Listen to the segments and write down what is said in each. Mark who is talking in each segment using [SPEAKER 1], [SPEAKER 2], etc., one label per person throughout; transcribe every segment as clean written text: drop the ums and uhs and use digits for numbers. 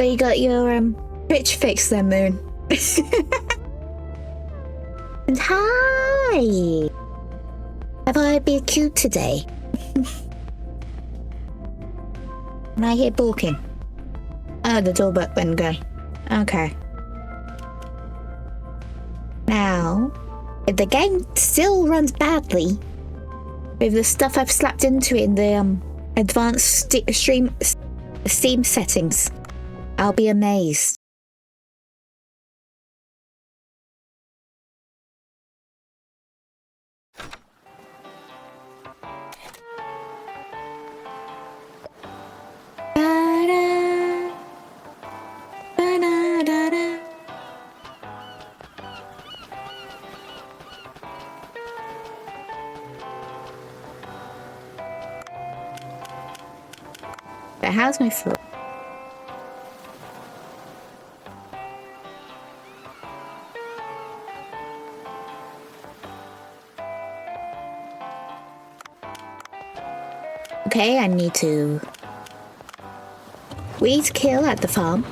[SPEAKER 1] But you got your Twitch fix then, Moon. And hi! Have I been cute today? Am I here balking? Oh, the doorbell went go. Okay. Now, if the game still runs badly, with the stuff I've slapped into it in the advanced Steam settings, I'll be amazed. But how's my foot? Okay, I need to weed kill at the farm.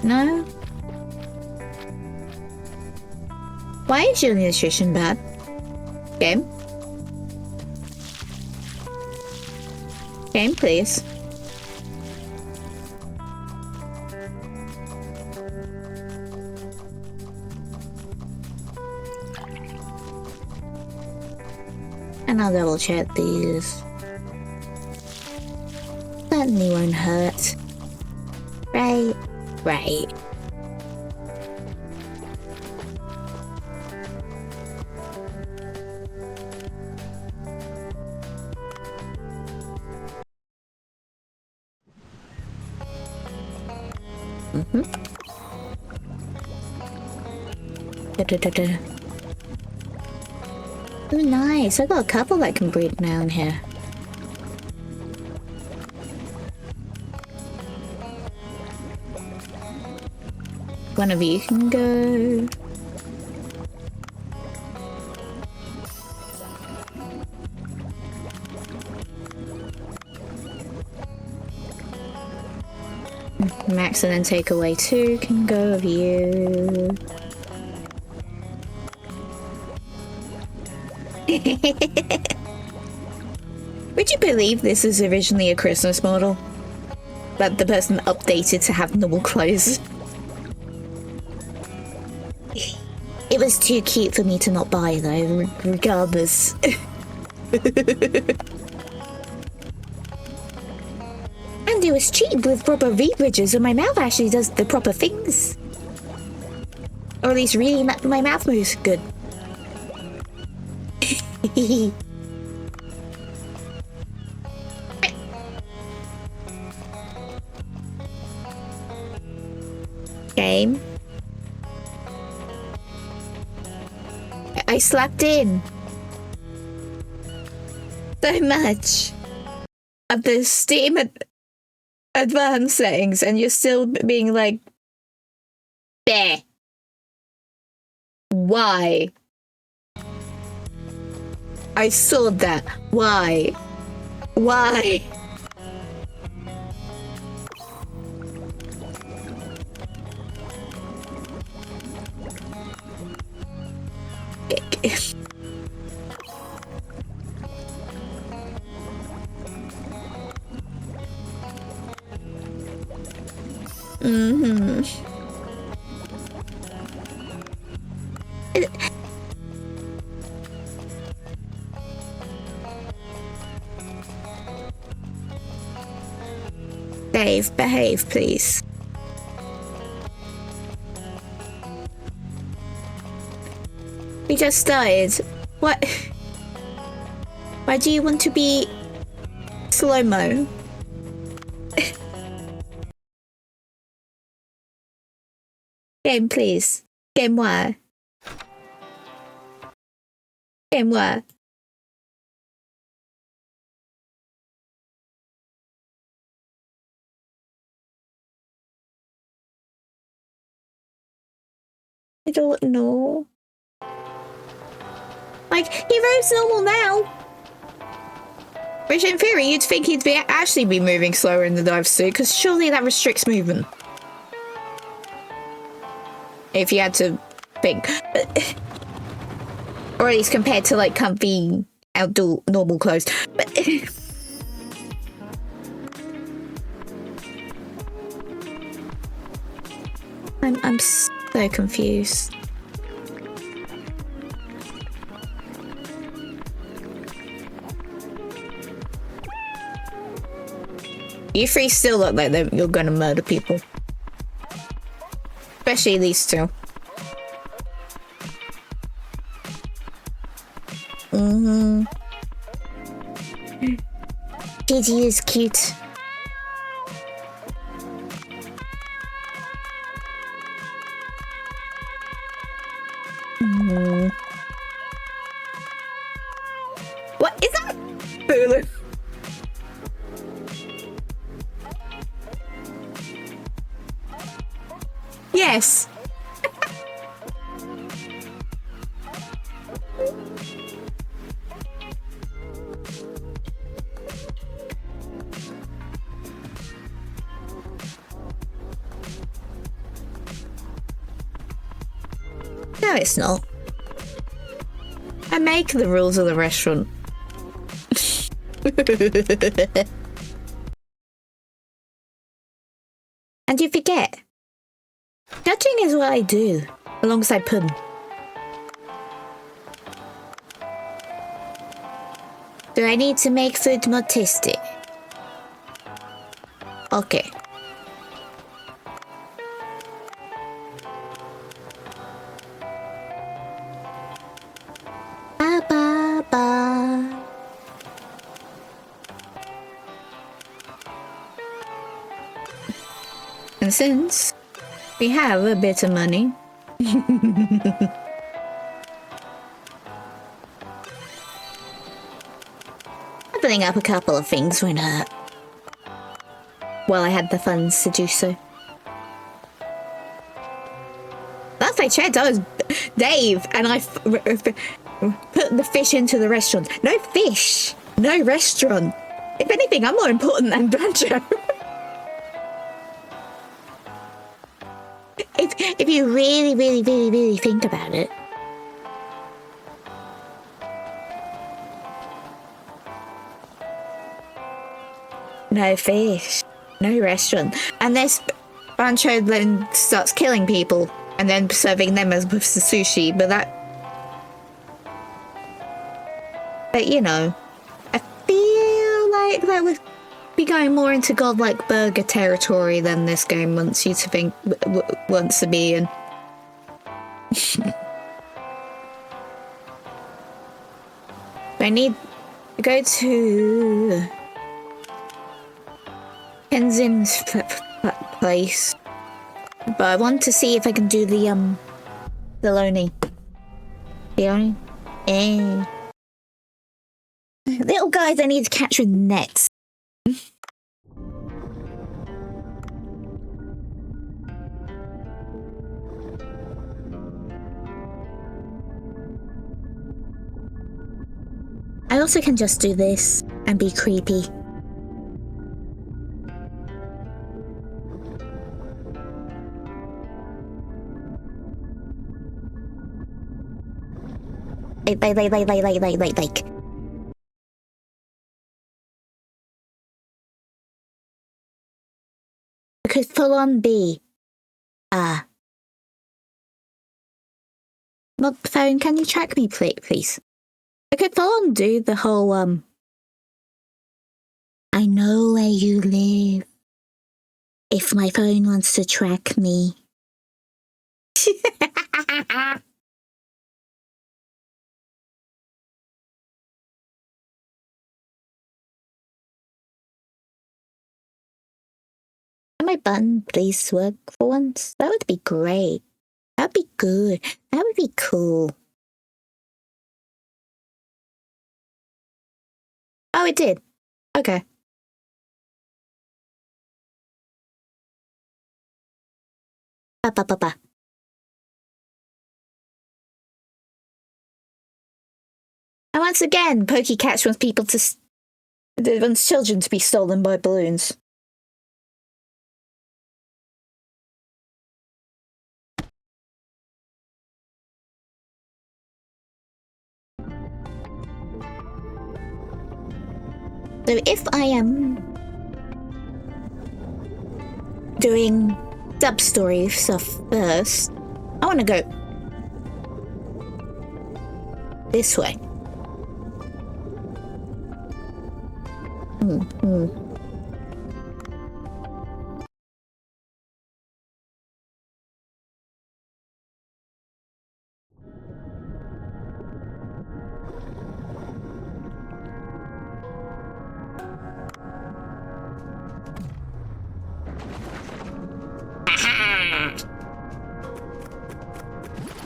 [SPEAKER 1] No. Why is your nutrition bad? Game? Game, please. And I'll double check these. Certainly won't hurt. Right, right. Oh, nice. I got a couple that can breed now in here. One of you can go. Max and then take away 2 can go of you. Would you believe this is originally a Christmas model? That the person updated to have normal clothes? It was too cute for me to not buy though, regardless. And it was cheap with proper V-bridges and my mouth actually does the proper things. Or at least really my mouth moves good. Game. I slapped in so much of the Steam advanced settings and you're still being like, bleh. Why? I saw that. Why? Why? Dave, behave, please. We just started. What? Why do you want to be slow-mo? Game, please. Game where? Game where? I don't know. Like, Hero's normal now. Which in theory, you'd think he'd actually be moving slower in the dive suit, because surely that restricts movement. If you had to think. Or at least compared to, like, comfy, outdoor, normal clothes. But... I'm so confused. You three still look like you're gonna murder people. Especially these two. Gigi is cute. What is that? Hulu. Yes. No, it's not. I make the rules of the restaurant. And you forget. Judging is what I do, alongside pudding. Do I need to make food more tasty? Okay. Ba ba ba. And since we have a bit of money, opening up a couple of things won't hurt. Well, I had the funds to do so. Last I checked, I was Dave, and I put the fish into the restaurant. No fish, no restaurant. If anything, I'm more important than Banjo. If you really think about it. No fish, no restaurant. Unless Bancho then starts killing people and then serving them as sushi, but you know, I feel like that would be going more into godlike burger territory than this game wants you to think wants to be in. I need to go to Kenzin's place, but I want to see if I can do the Loney. Little guys I need to catch with nets. I also can just do this and be creepy. Like. I could full on be. Well, phone, can you track me, please? I could full on do the whole, I know where you live. If my phone wants to track me. Can my button please work for once? That would be great. That'd be good. That would be cool. Oh, it did. Okay. Ba. And once again, PokeCatch wants people to It wants children to be stolen by balloons. So if I am doing sub-story stuff first, I want to go this way.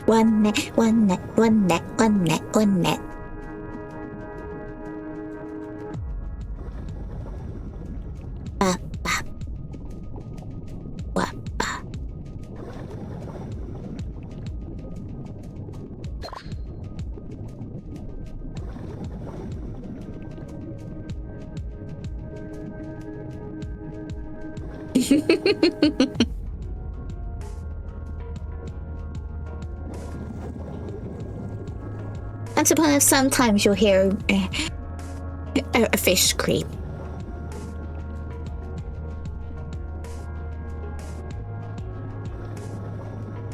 [SPEAKER 1] One net, one net, one net, one net, one net. Ba, ba. Wa, ba. And sometimes you'll hear a fish scream.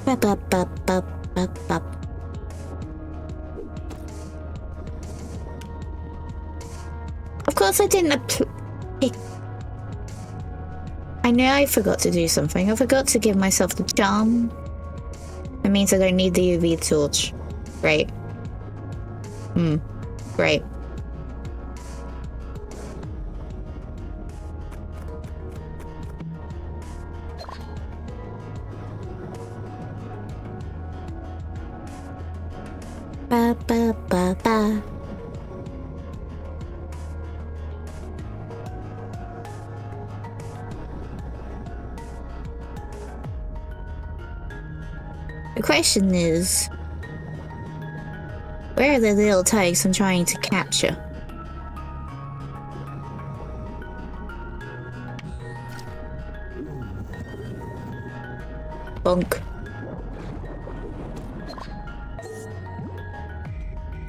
[SPEAKER 1] Bup, bup, bup, bup, bup, bup. Of course I didn't pick. I know I forgot to do something. I forgot to give myself the charm. That means I don't need the UV torch. Great. Great. Ba ba ba ba. The question is, where are the little types I'm trying to capture? Bonk.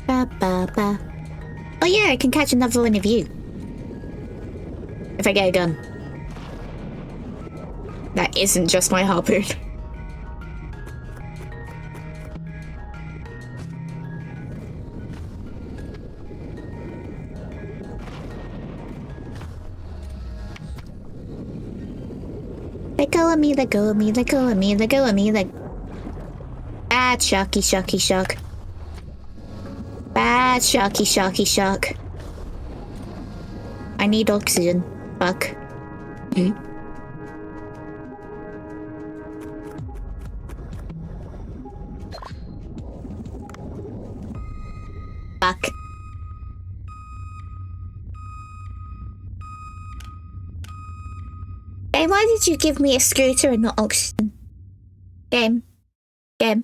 [SPEAKER 1] Ba ba ba. Oh yeah, I can catch another one of you. If I get a gun. That isn't just my harpoon. Let go of me, let go of me, let go of me, let go of me, let... Bad shocky, shocky, shock. Bad shocky, shocky, shock. I need oxygen. Fuck. Fuck. Hey, why did you give me a scooter and not oxygen? Game. Game.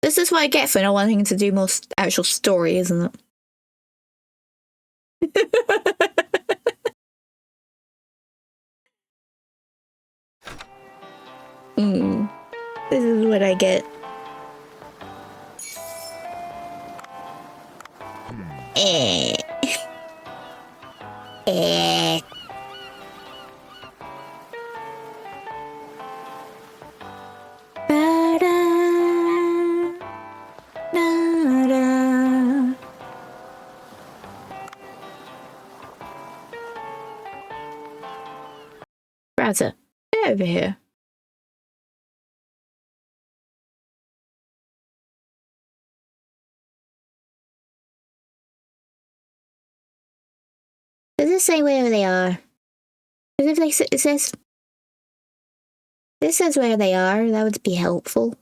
[SPEAKER 1] This is what I get for not wanting to do more actual story, isn't it? This is what I get. Browser, get over here. Does it say where they are? Because if it says... This says where they are, that would be helpful.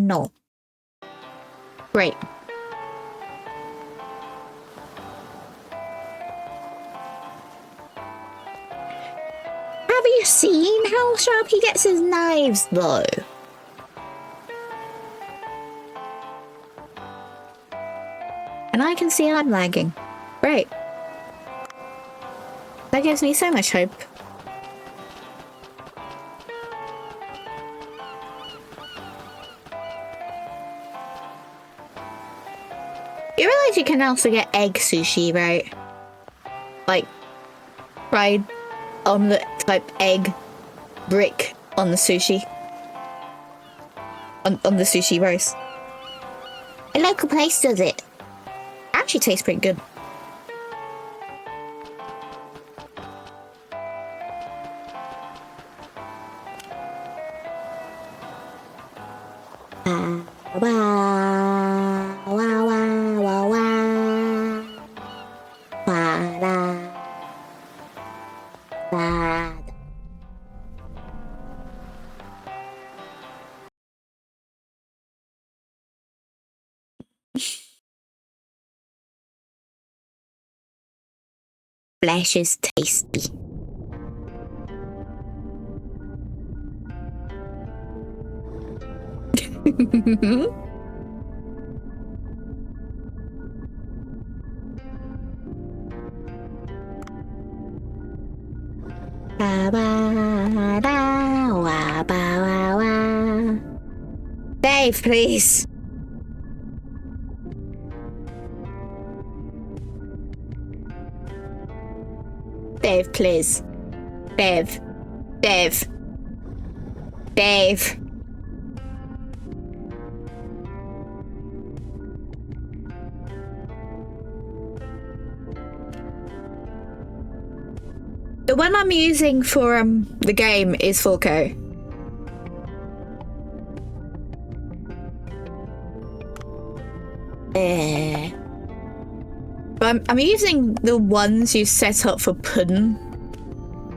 [SPEAKER 1] No. Great. Have you seen how sharp he gets his knives, though? And I can see I'm lagging. Great. That gives me so much hope. You realize you can also get egg sushi, right? Like, fried omelette type egg brick on the sushi. On the sushi roast. A local place does it. Actually tastes pretty good. Flesh is tasty. Dave, please. Dave, please. Dave. Dave. Dave. The one I'm using for the game is 4K. But I'm using the ones you set up for pudding.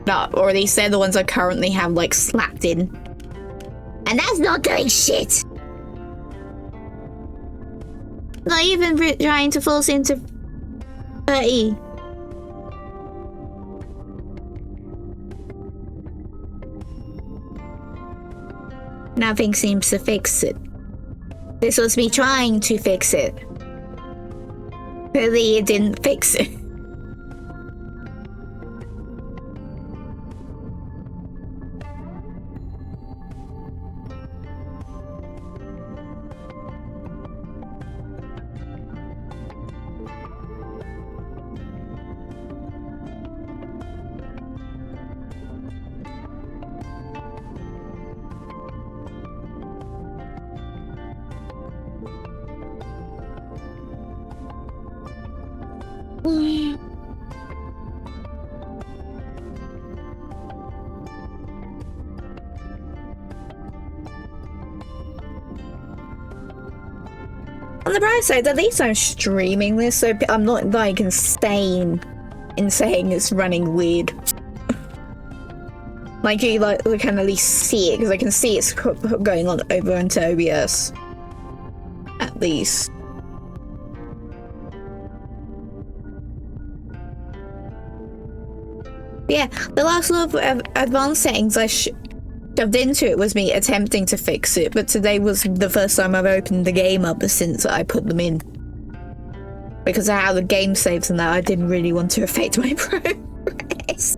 [SPEAKER 1] No, or at least they're the ones I currently have like slapped in. And that's not doing shit. Not even trying to force into 30. Nothing seems to fix it. This was me trying to fix it. Clearly it didn't fix it. On the bright side, at least I'm streaming this, so I'm not like insane in saying it's running weird. Like you can at least see it, because I can see it's going on over into OBS. At least. Yeah, the last lot of advanced settings I shoved into it was me attempting to fix it, but today was the first time I've opened the game up since I put them in. Because of how the game saves and that, I didn't really want to affect my progress.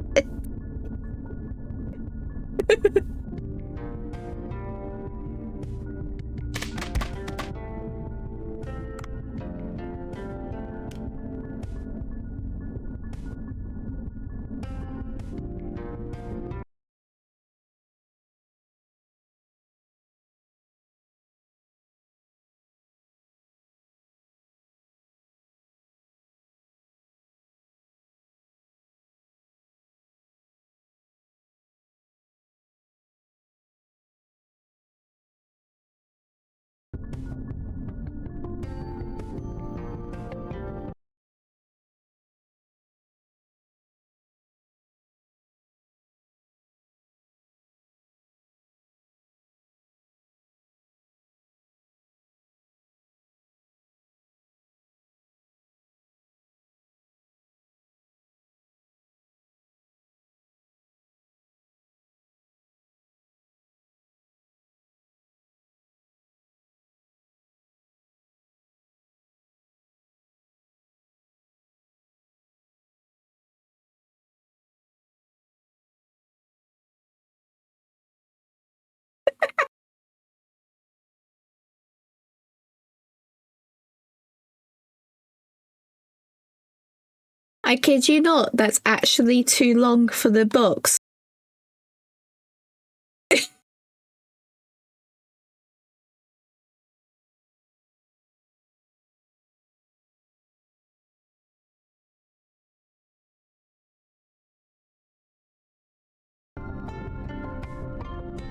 [SPEAKER 1] I kid you not, that's actually too long for the box.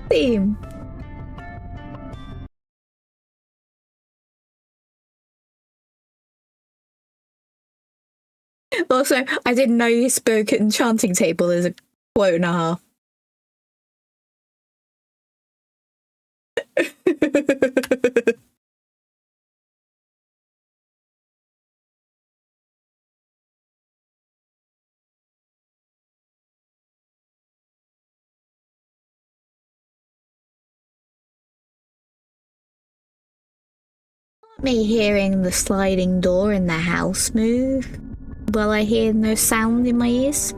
[SPEAKER 1] Theme. Also, I didn't know you spoke at enchanting table as a quote and a half. Me hearing the sliding door in the house move while I hear no sound in my ears.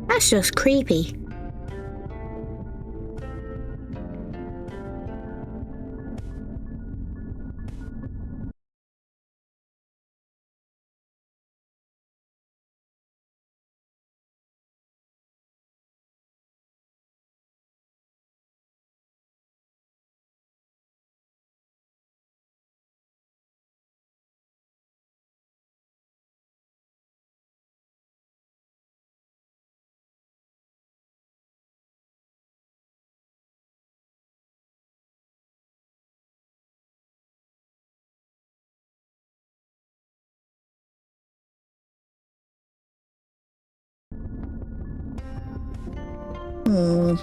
[SPEAKER 1] That's just creepy. Hmm.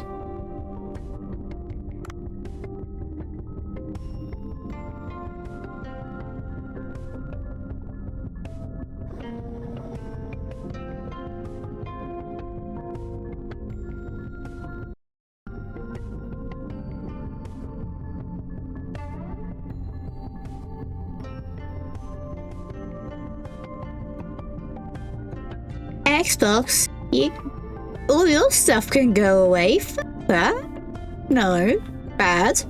[SPEAKER 1] Xbox, all your stuff can go away. Fuck that. No, bad.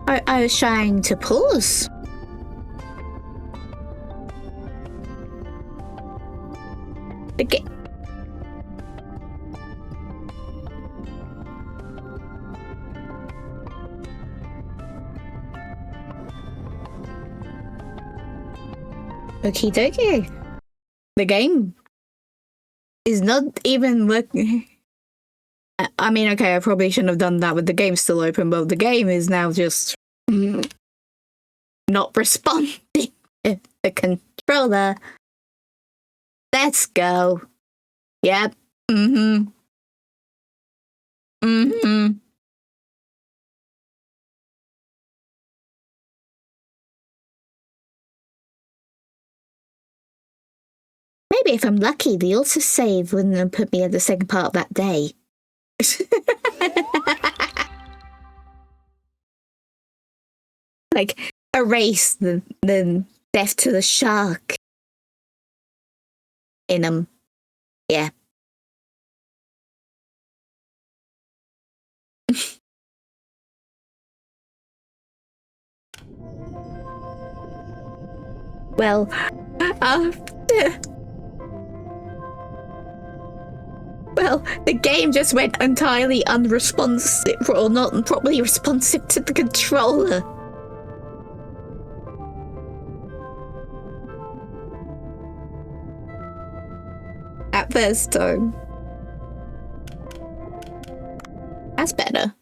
[SPEAKER 1] I was trying to pause. The Okie dokie. The game is not even working. I mean, okay, I probably shouldn't have done that with the game still open, but the game is now just not responding to the controller. Let's go. Yep. Mm-hmm. Mm-hmm. Maybe if I'm lucky, the autosave wouldn't have put me at the second part of that day. Like, erase the death to the shark in them. Yeah. Well, well, the game just went entirely unresponsive, or not properly responsive to the controller. At first time. That's better.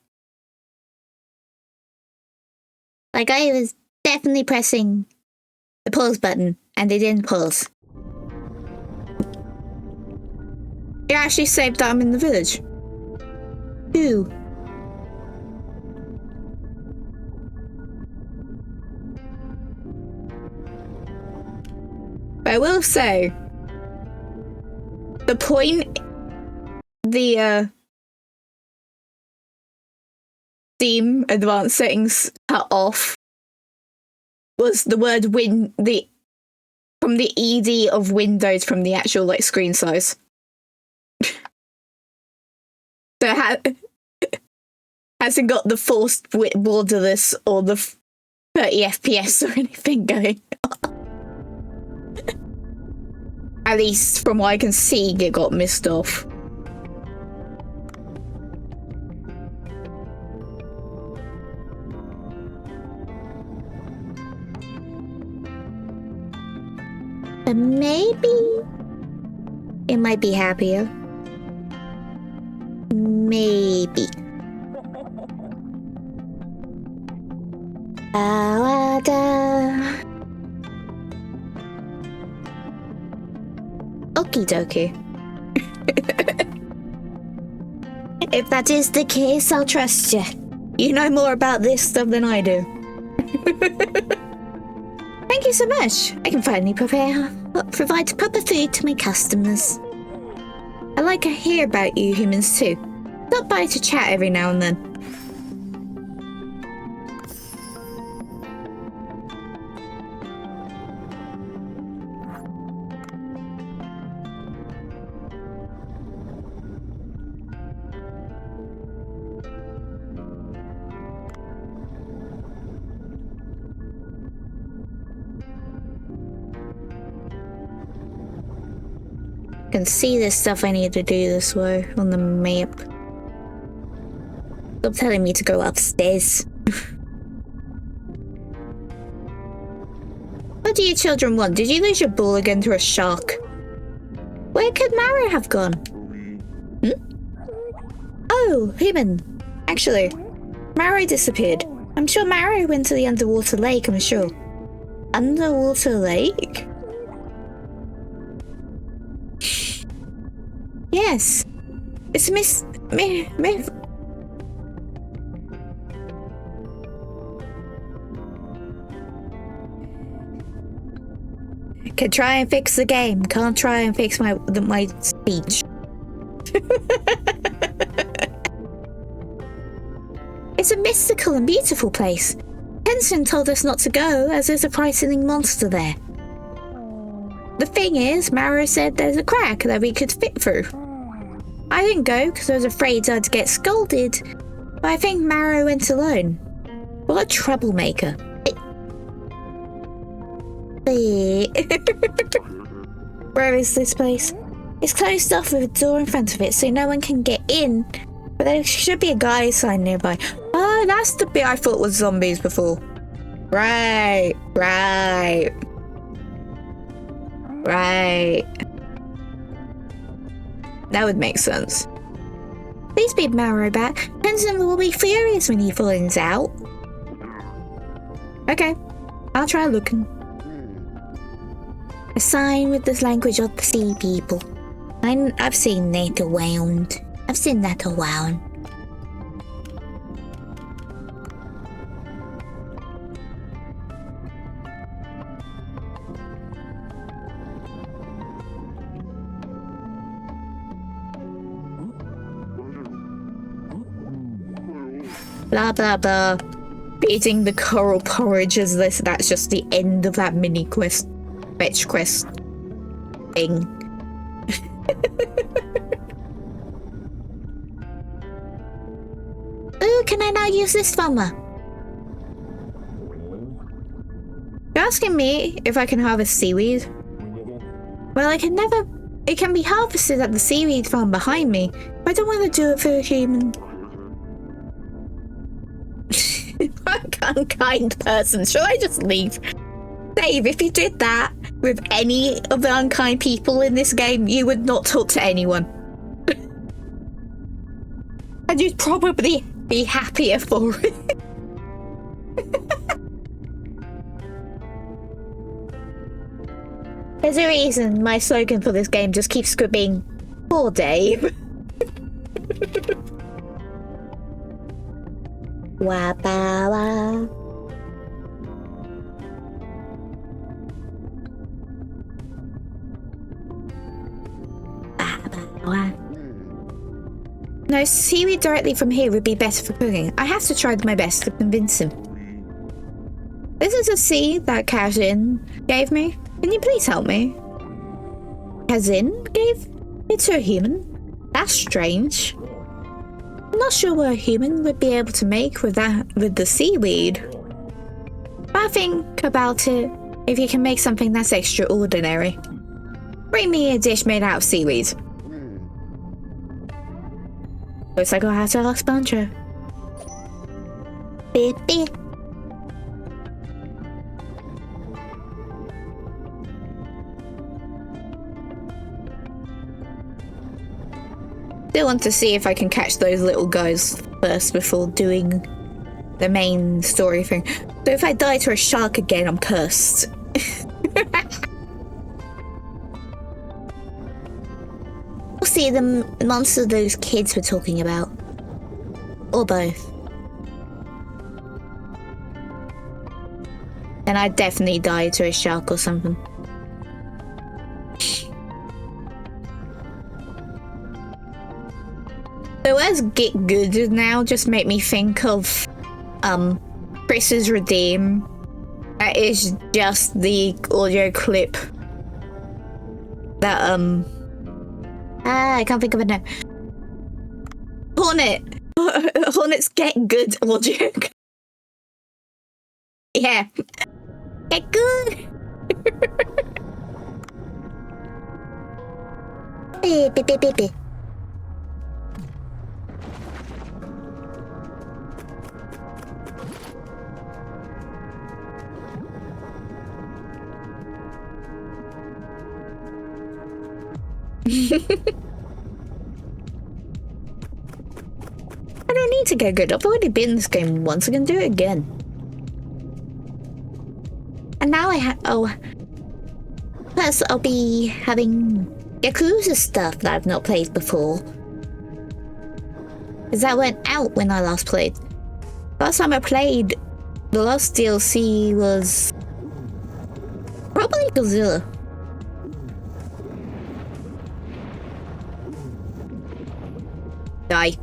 [SPEAKER 1] Like, I was definitely pressing the pause button, and they didn't pause. It actually saved that I'm in the village. Who? But I will say, the point the Steam advanced settings cut off was the word from the ED of Windows from the actual like screen size. So Hasn't got the forced borderless or the 30 FPS or anything going. At least from what I can see, it got missed off. But maybe it might be happier. Maybe. Okie dokie. If that is the case, I'll trust you. You know more about this stuff than I do. Thank you so much. I can finally provide proper food to my customers. I like to hear about you humans too. Stop by to chat every now and then. I can see the stuff I need to do this way on the map. Stop telling me to go upstairs. What do you children want? Did you lose your ball again to a shark? Where could Mara have gone? Oh, human. Actually, Mara disappeared. I'm sure Mara went to the underwater lake, I'm sure. Underwater lake? Yes. It's Miss... Can try and fix the game. Can't try and fix my speech. It's a mystical and beautiful place. Henson told us not to go as there's a frightening monster there. The thing is, Mara said there's a crack that we could fit through. I didn't go because I was afraid I'd get scolded, but I think Mara went alone. What a troublemaker. Where is this place? It's closed off with a door in front of it so no one can get in, but there should be a guide sign nearby. Oh, that's the bit I thought was zombies before. Right. That would make sense. Please be Mara back. Henson will be furious when he finds out. Okay, I'll try looking. A sign with the language of the sea people. I've seen that around. Blah blah blah. Eating the coral porridge is this. That's just the end of that mini quest. Fetch quest thing. Ooh, can I now use this farmer? You're asking me if I can harvest seaweed? Well, I can never. It can be harvested at the seaweed farm behind me. But I don't want to do it for a human. I'm an unkind person. Should I just leave? Dave, if you did that with any of the unkind people in this game, you would not talk to anyone. And you'd probably be happier for it. There's a reason my slogan for this game just keeps being, poor Dave. Wah ba wah. No, seaweed directly from here would be better for cooking. I have to try my best to convince him. This is a seed that Kazin gave me. Can you please help me? Kazin gave it to a human? That's strange. I'm not sure what a human would be able to make with the seaweed. But I think about it, if you can make something that's extraordinary. Bring me a dish made out of seaweed. Looks like I'll have to ask Banjo. Beep beep. Still want to see if I can catch those little guys first before doing the main story thing. So if I die to a shark again, I'm cursed. We'll see the monster those kids were talking about. Or both. And I definitely die to a shark or something. So as Get Good now just make me think of Chris's Redeem. That is just the audio clip that I can't think of it now. Hornet's Get Good audio. Yeah. Get good. Beep beep beep beep beep. I don't need to get good. I've already been in this game once. I can do it again. And now plus I'll be having Yakuza stuff that I've not played before. Because that went out when I last played. Last time I played, the last DLC was probably Godzilla. Die.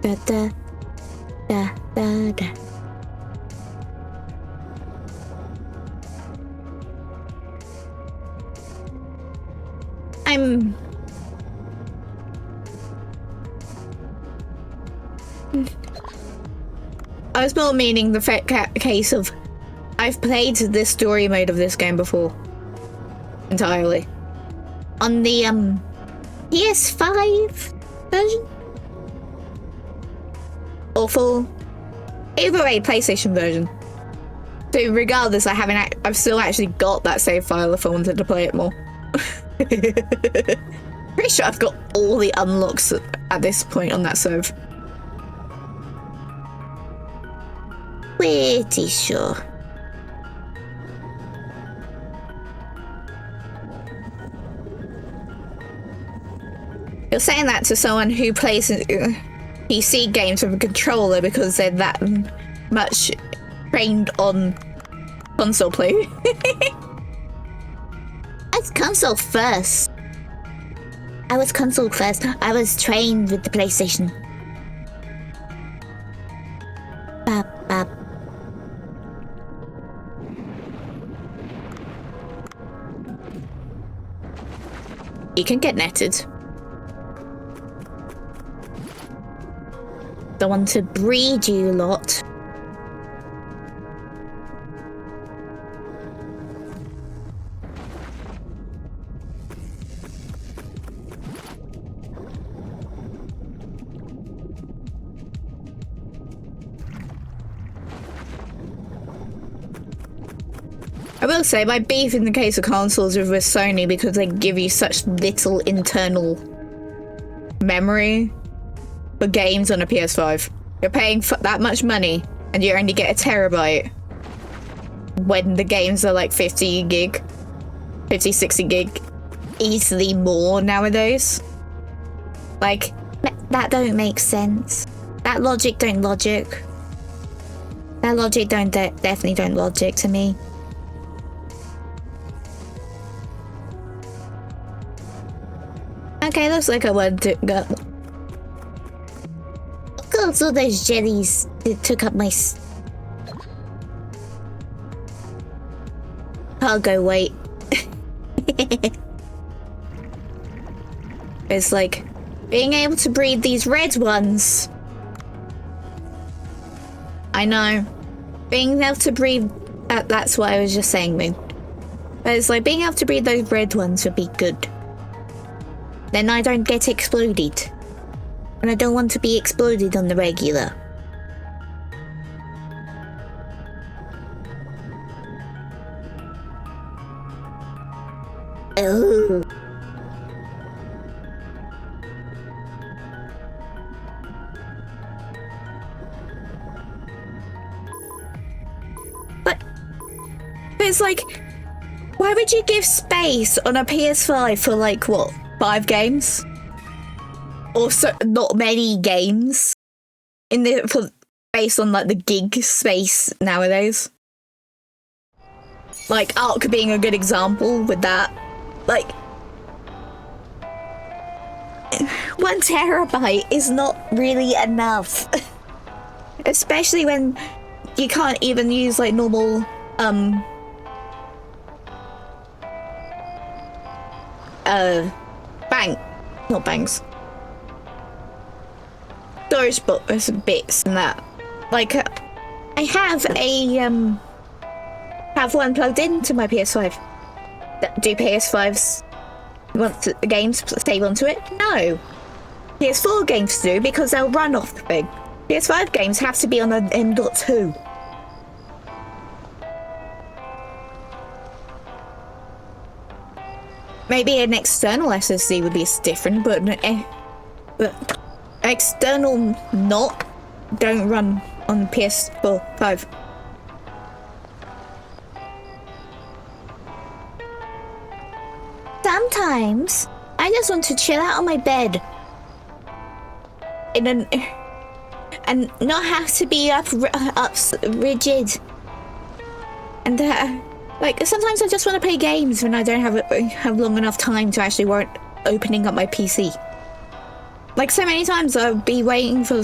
[SPEAKER 1] Da da da da da. I was more meaning the case of I've played this story mode of this game before. Entirely. On the PS5 version? Or full? Either way, PlayStation version. So regardless, I've still actually got that save file if I wanted to play it more. Pretty sure I've got all the unlocks at this point on that serve. Pretty sure. You're saying that to someone who plays PC games with a controller because they're that much trained on console play. That's console first. I was console first. I was trained with the PlayStation. Bap, bap. You can get netted. The one to breed you lot. I will say, my beef in the case of consoles is with Sony because they give you such little internal memory for games on a PS5. You're paying for that much money and you only get a terabyte when the games are like 50 gig, 50, 60 gig, easily more nowadays. Like, that don't make sense. That logic don't logic. That logic don't definitely don't logic to me. Okay, looks like I went to go. Of course, all those jellies that took up my. cargo weight. It's like being able to breed these red ones. I know. Being able to breed... that's what I was just saying, Moon. But it's like being able to breed those red ones would be good. Then I don't get exploded. And I don't want to be exploded on the regular. Oh. But it's like, why would you give space on a PS5 for like what, 5 games? Also, not many games in the based on like the gig space nowadays. Like Ark being a good example with that. Like 1 terabyte is not really enough, especially when you can't even use like normal not banks. Storage bits and that. Like, I have have one plugged into my PS5. Do PS5s want the games save onto it? No. PS4 games do because they'll run off the thing. PS5 games have to be on an M.2. Maybe an external SSD would be different, but external don't run on PS4, 5. Sometimes I just want to chill out on my bed and not have to be up rigid. And like sometimes I just want to play games when I don't have long enough time to actually warrant opening up my PC. Like so many times I'll be waiting for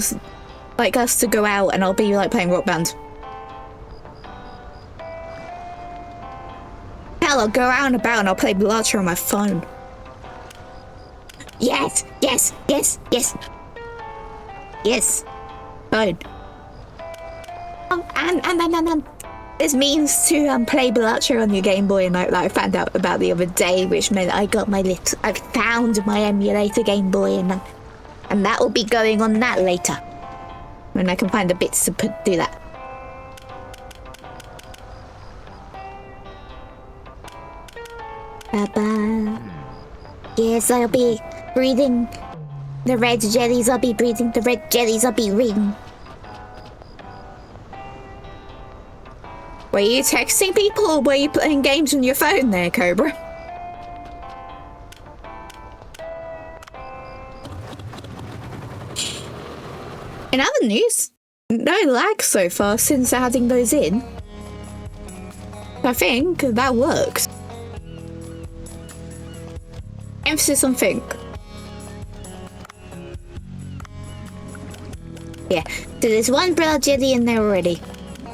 [SPEAKER 1] like us to go out and I'll be like playing Rock Band. Hell, I'll go out and about and I'll play Blatcher on my phone. Yes, yes, yes, yes. Yes. Phone. And there's means to play Blatcher on your Game Boy, and I found out about the other day, which meant I found my emulator Game Boy, and that will be going on that later when I can find the bits to do that. Bye-bye. Yes, I'll be breathing the red jellies. I'll be breathing the red jellies. I'll be reading. Were you texting people or were you playing games on your phone there, Cobra? In other news, no lag so far since adding those in. I think that works. Emphasis on think. Yeah, so there's one blood jelly in there already.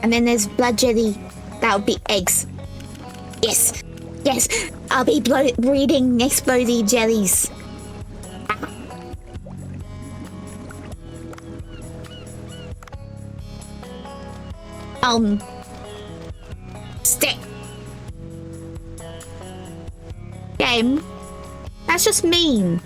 [SPEAKER 1] And then there's blood jelly. That would be eggs. Yes, yes, I'll be breeding exploding jellies. Stick. Game. That's just mean.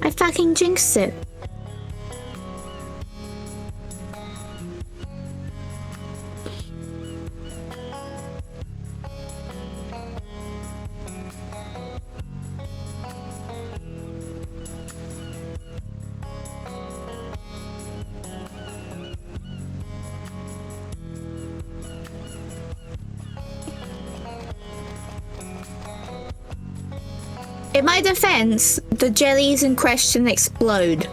[SPEAKER 1] I fucking jinxed it. In my defense, the jellies in question explode.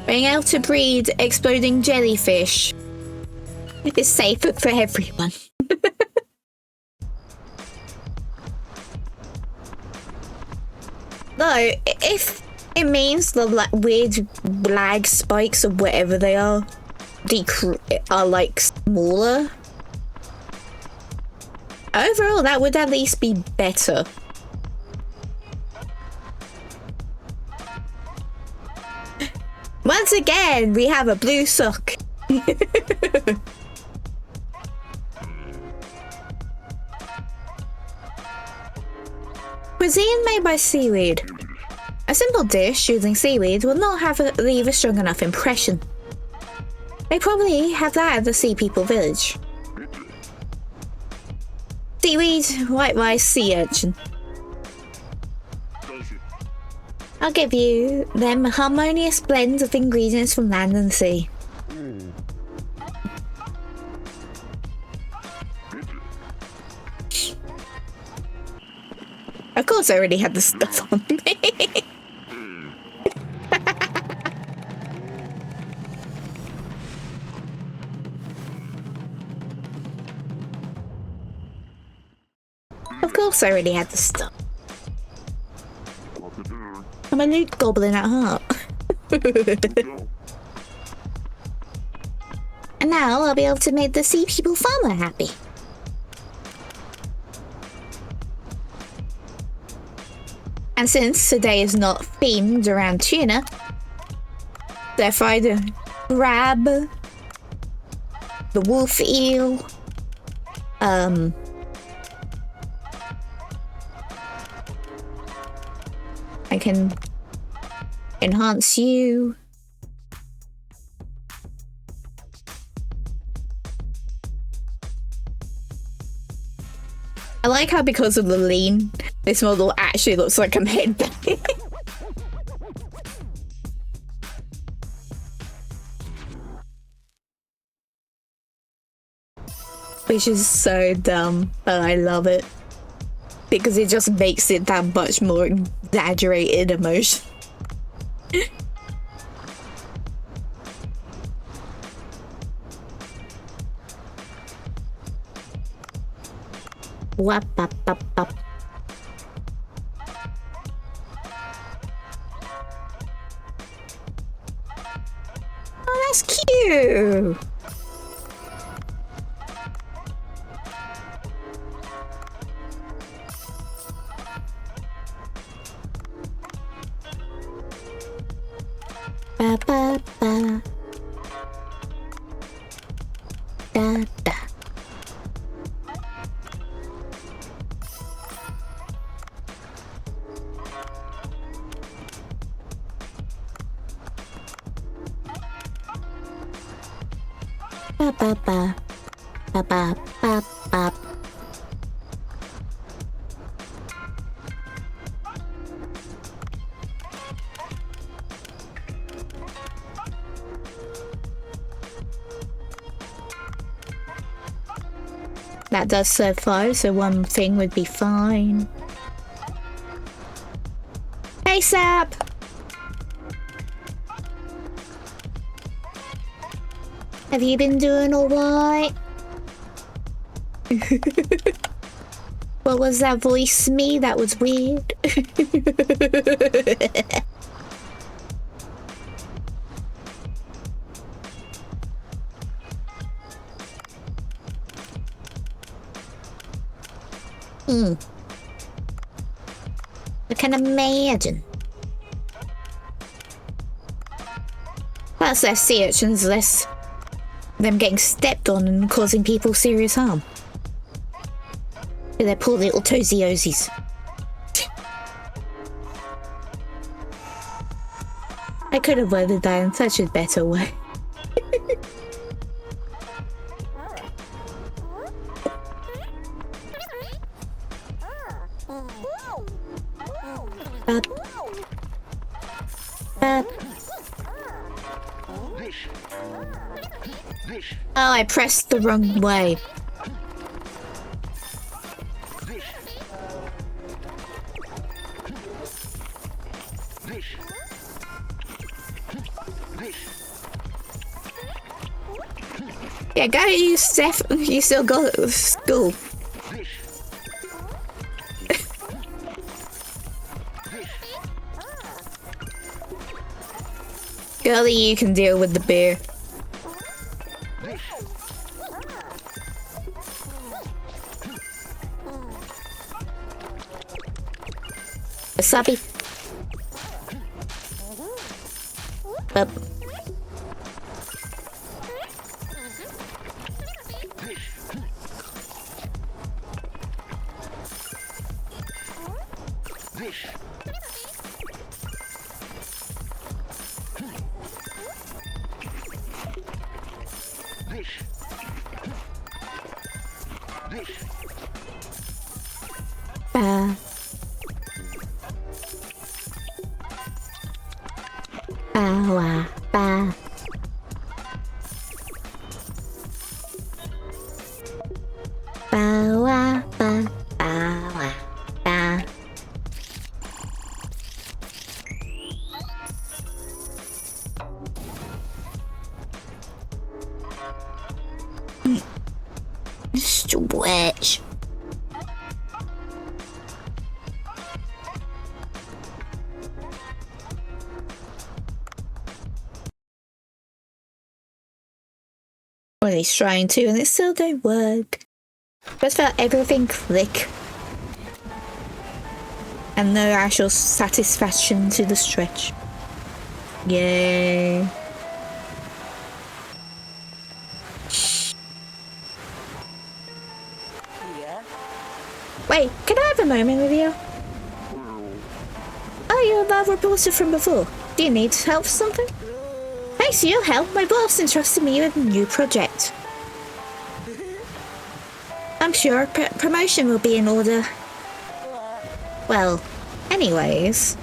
[SPEAKER 1] Being able to breed exploding jellyfish is safer for everyone. Though, if It means the weird lag spikes of whatever they are are like smaller. Overall, that would at least be better. Once again, we have a blue sock. Cuisine made by seaweed. A simple dish using seaweed will not leave a strong enough impression. They probably have that at the Sea People village. Seaweed, white rice, sea urchin. I'll give you them harmonious blends of ingredients from land and sea. Of course I already had the stuff on me. Of course I already had the stuff. I'm a loot goblin at heart. And now I'll be able to make the Sea People farmer happy. And since today is not themed around tuna, therefore I do crab, the wolf eel, I can enhance you. I like how because of the lean, this model actually looks like I'm headbanging. Which is so dumb, but I love it. Because it just makes it that much more exaggerated emotion. Wap pop pop pop. Oh, that's cute. Ba ba ba. Da da. Ba ba ba. Ba ba ba ba. That does serve 5, so one thing would be fine. Hey, Sap! Have you been doing alright? What was that voice me? That was weird. I can imagine. That's less sea urchins, less them getting stepped on and causing people serious harm. To their poor little toesiosies. I could have worded that in such a better way. Oh, I pressed the wrong way. Yeah, go you, Steph. You still got school. Girlie, you can deal with the beer. Wasabi. Up. Ba. Ba wa ba. Ba wa ba. Ba wa ba. Stretch. Well, he's trying to, and it still don't work. Just felt everything click. And no actual satisfaction to the stretch. Yay. Wait, can I have a moment with you? Oh, you're the reporter from before. Do you need help with something? Thanks to your help, my boss entrusted me with a new project. I'm sure promotion will be in order. Well, anyways.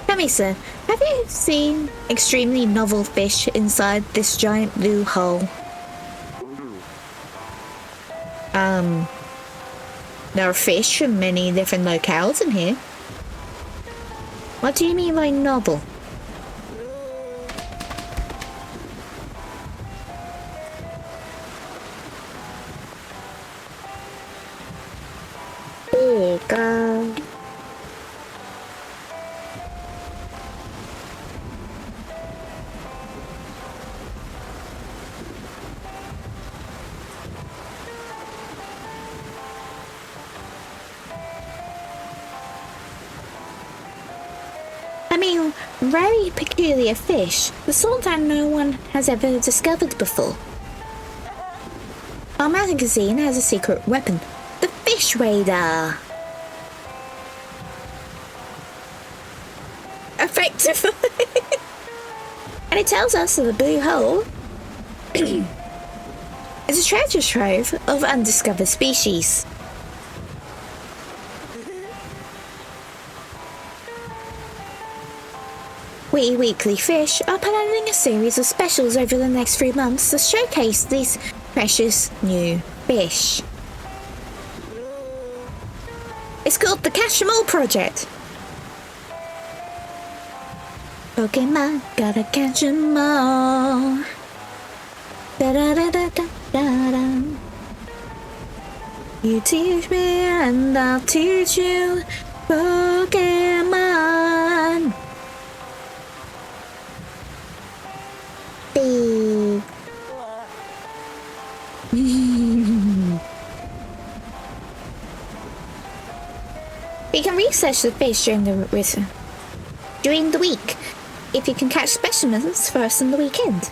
[SPEAKER 1] Tell me, sir, have you seen extremely novel fish inside this giant blue hole? There are fish from many different locales in here. What do you mean by novel? Big. I mean, very peculiar fish, the sort that no one has ever discovered before. Our magazine has a secret weapon, the fish radar. Effectively. And it tells us that the blue hole is a treasure trove of undiscovered species. We Weekly Fish are planning a series of specials over the next 3 months to showcase these precious new fish. It's called the Catch 'Em All Project. Pokemon, gotta catch 'em all. Da da da da da da da. You teach me and I'll teach you Pokemon. Big. We can research the fish during the week, if you can catch specimens for us on the weekend.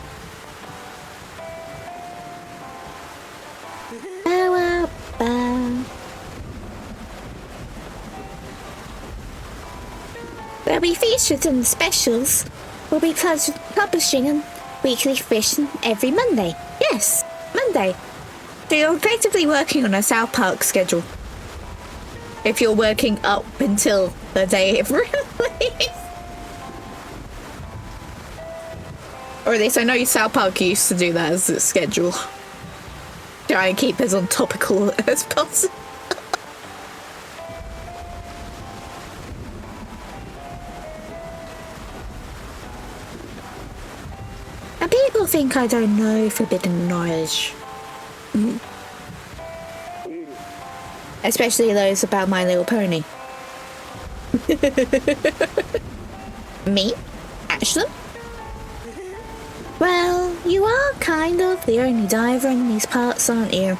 [SPEAKER 1] They'll be featured in the specials. We'll be publishing a weekly fish every Monday. Yes, Monday. So you're effectively working on a South Park schedule. If you're working up until the day of release. Or at least I know South Park used to do that as a schedule. Try and keep as on topical as possible. And people think I don't know forbidden knowledge. Especially those about My Little Pony. Me? Ashland? Well, you are kind of the only diver in these parts, aren't you?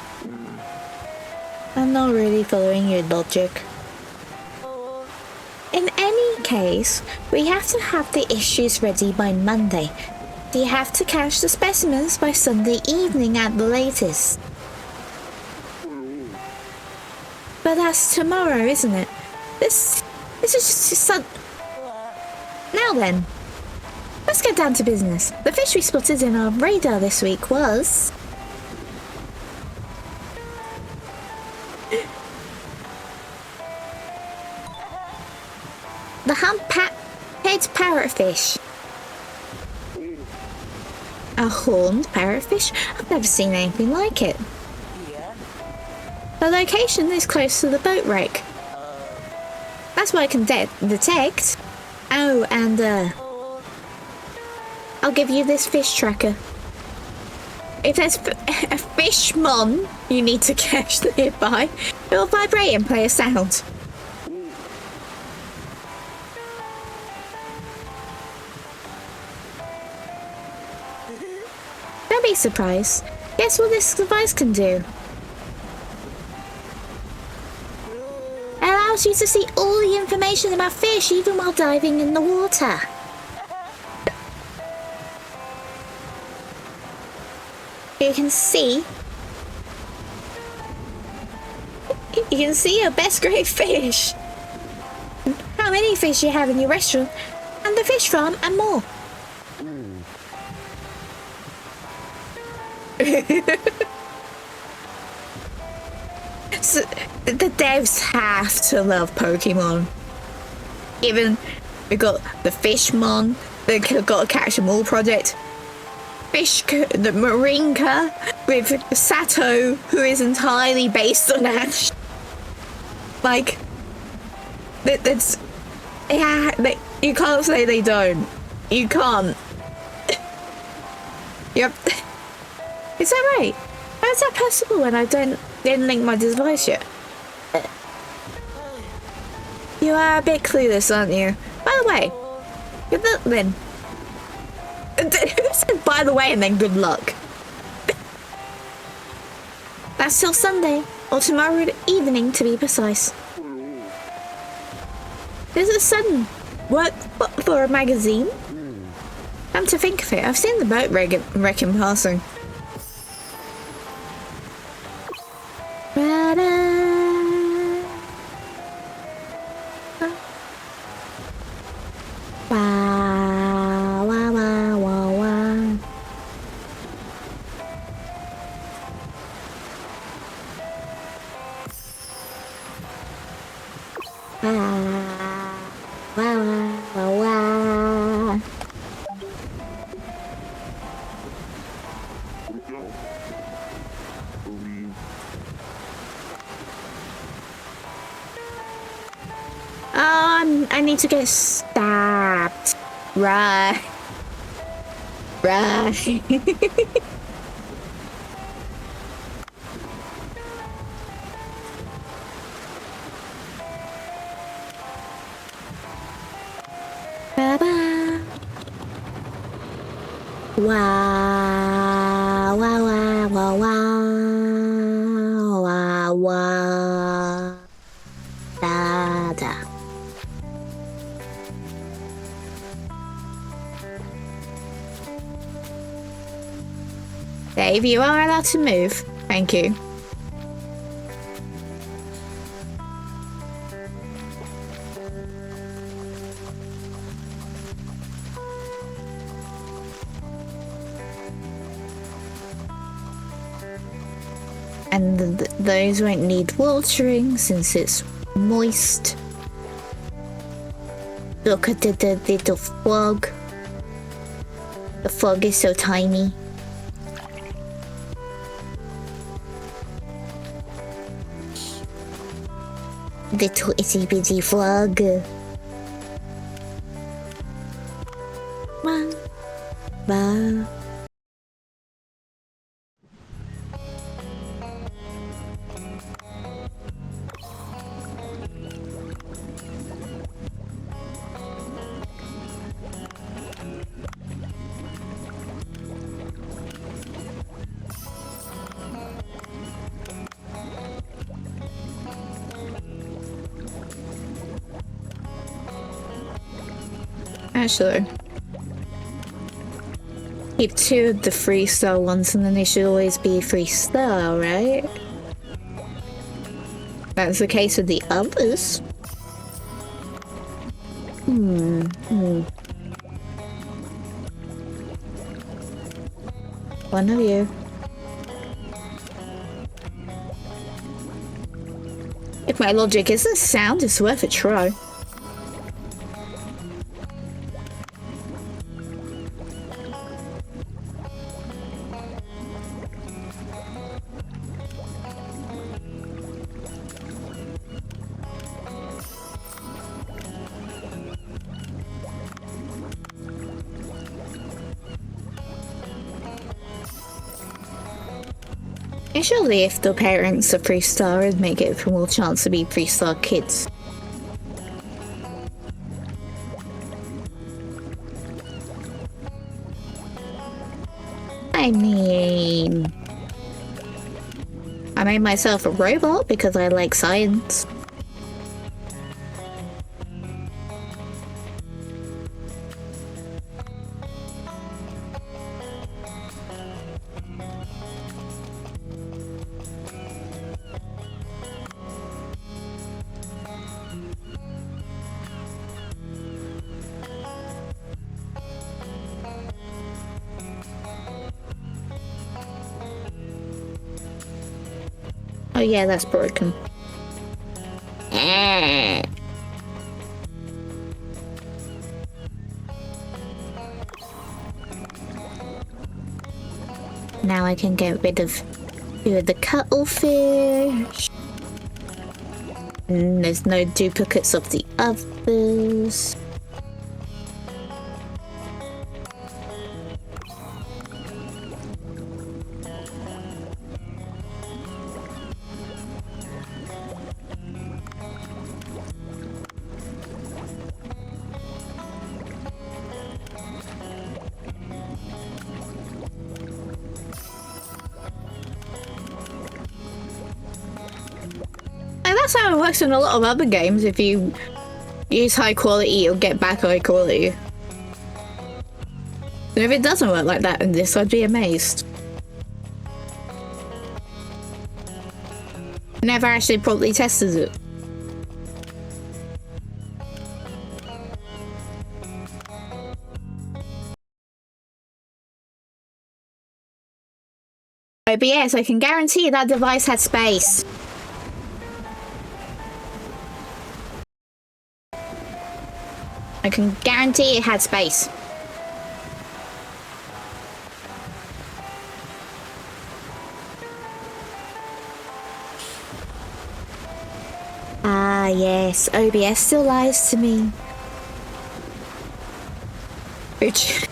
[SPEAKER 1] I'm not really following your logic. In any case, we have to have the issues ready by Monday. You have to catch the specimens by Sunday evening at the latest. But that's tomorrow, isn't it? This is just Now then, let's get down to business. The fish we spotted in our radar this week was... the head parrotfish. A horned parrotfish? I've never seen anything like it. The location is close to the boat wreck. That's what I can detect. Oh, and I'll give you this fish tracker. If there's a fishmon you need to catch nearby, it will vibrate and play a sound. Don't be surprised. Guess what this device can do? It allows you to see all the information about fish even while diving in the water. You can see your best grade fish, how many fish you have in your restaurant, and the fish farm, and more. So, the devs have to love Pokemon. Even we got the Fishmon, the Got to Catch 'Em All project, the Marinka with Sato, who is entirely based on Ash. Like, that's you can't say they don't. You can't. Yep. Is that right? How is that possible when I didn't link my device yet? You are a bit clueless, aren't you? By the way, good luck then. Who said by the way and then good luck? That's till Sunday, or tomorrow evening to be precise. Does a sudden work for a magazine? Come to think of it, I've seen the boat wreck in passing. I need to get stabbed. Right. Right. Ba-ba. Wow, wow, wow, wow, wow, wow, wow. Da, da. Dave, you are allowed to move. Thank you. And those won't need watering since it's moist. Look at the little frog. The frog is so tiny. Little itty bitty frog. Wow. Wow. Actually, keep 2 of the 3-star ones and then they should always be 3-star, right? That's the case with the others. One of you. If my logic isn't sound, it's worth a try. And surely if the parents are 3-star, it'd make it for more chance to be 3-star kids. I mean, I made myself a robot because I like science. Oh yeah, that's broken. Now I can get rid of 2 of the cuttlefish. And there's no duplicates of the others. That's how it works in a lot of other games. If you use high quality, you'll get back high quality. And if it doesn't work like that in this, I'd be amazed. Never actually properly tested it. OBS, I can guarantee that device had space. I can guarantee it had space. Ah, yes. OBS still lies to me. Which...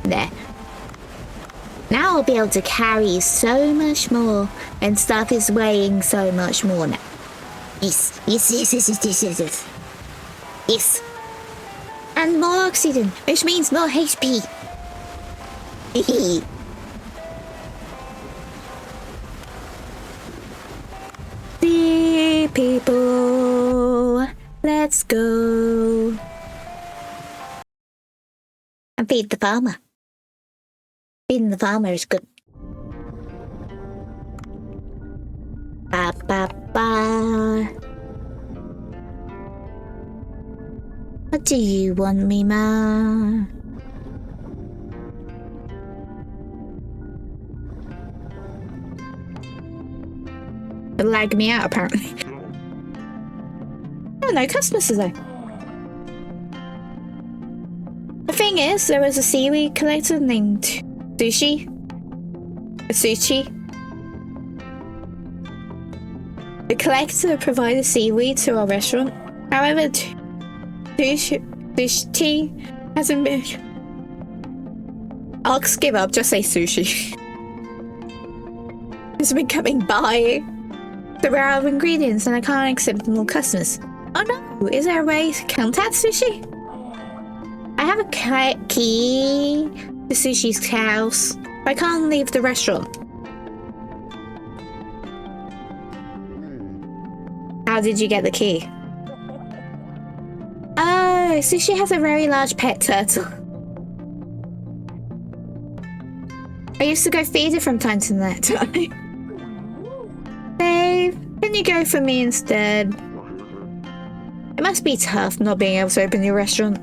[SPEAKER 1] There. Now I'll be able to carry so much more, and stuff is weighing so much more now. Yes, yes, yes, yes, yes, yes, yes, yes. Yes. And more oxygen, which means more HP. Sea people, let's go. And feed the farmer. Feeding the farmer is good. Ba ba ba. What do you want me, ma? It lagged me out apparently. Oh, no customers today. The thing is, there was a seaweed collector named Sushi. The collector provided seaweed to our restaurant. However, Sushi hasn't been... I'll skip up, just say sushi. It's been coming by. There are other ingredients and I can't accept more customers. Oh no, is there a way to contact sushi? I have a key to Sushi's house. I can't leave the restaurant. How did you get the key? Oh, Sushi has a very large pet turtle. I used to go feed it from time to time. Dave, can you go for me instead? It must be tough not being able to open your restaurant.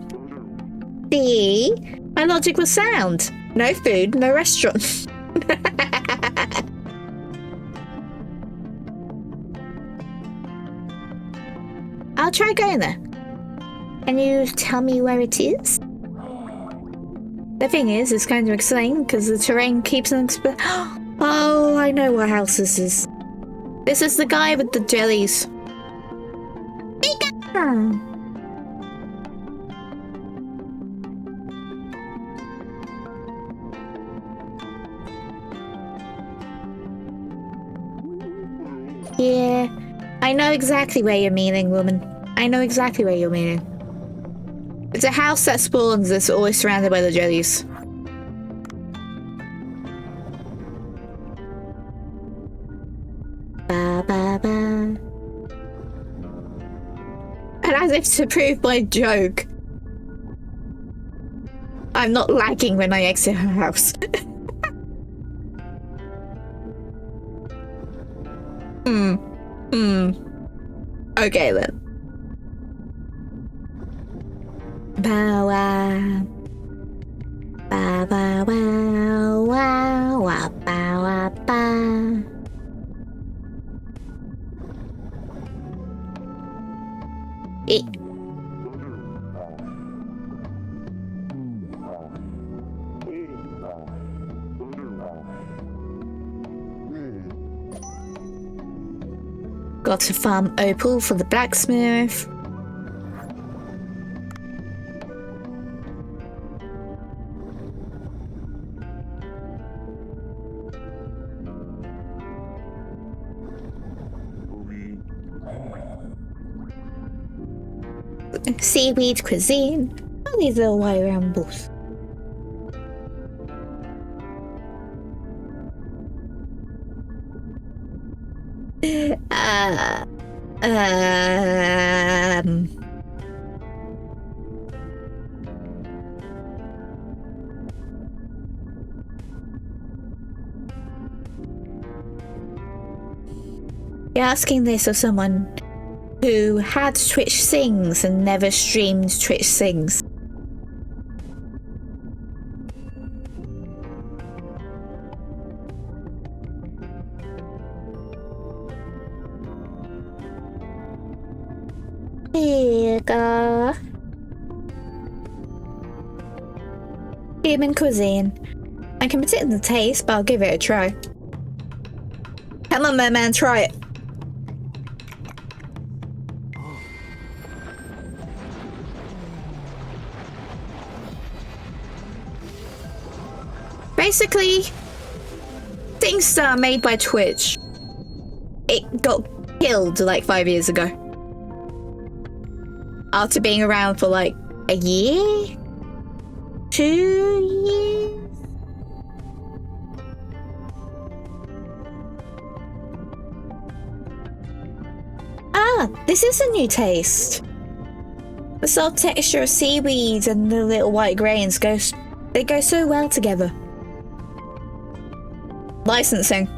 [SPEAKER 1] See? My logic was sound. No food, no restaurant. I'll try going there. Can you tell me where it is? The thing is, it's kind of exciting because the terrain keeps on Oh, I know what house this is. This is the guy with the jellies. Yeah, I know exactly where you're meaning, woman. I know exactly where you're meaning. It's a house that spawns that's always surrounded by the jellies. Ba ba ba. And as if to prove my joke, I'm not lagging when I exit her house. Okay then. Bow wow. Bow wow wow wow wow bow wow bow. Got to farm opal for the blacksmith. Seaweed cuisine. All these little white rambles. You're asking this of someone who had Twitch Sings and never streamed Twitch Sings. Here you go. Human cuisine. I can predict the taste, but I'll give it a try. Come on, man, try it. Basically, things that are made by Twitch, it got killed like 5 years ago. After being around for like a year? 2 years? Ah, this is a new taste. The soft texture of seaweed and the little white grains go so well together. Licensing.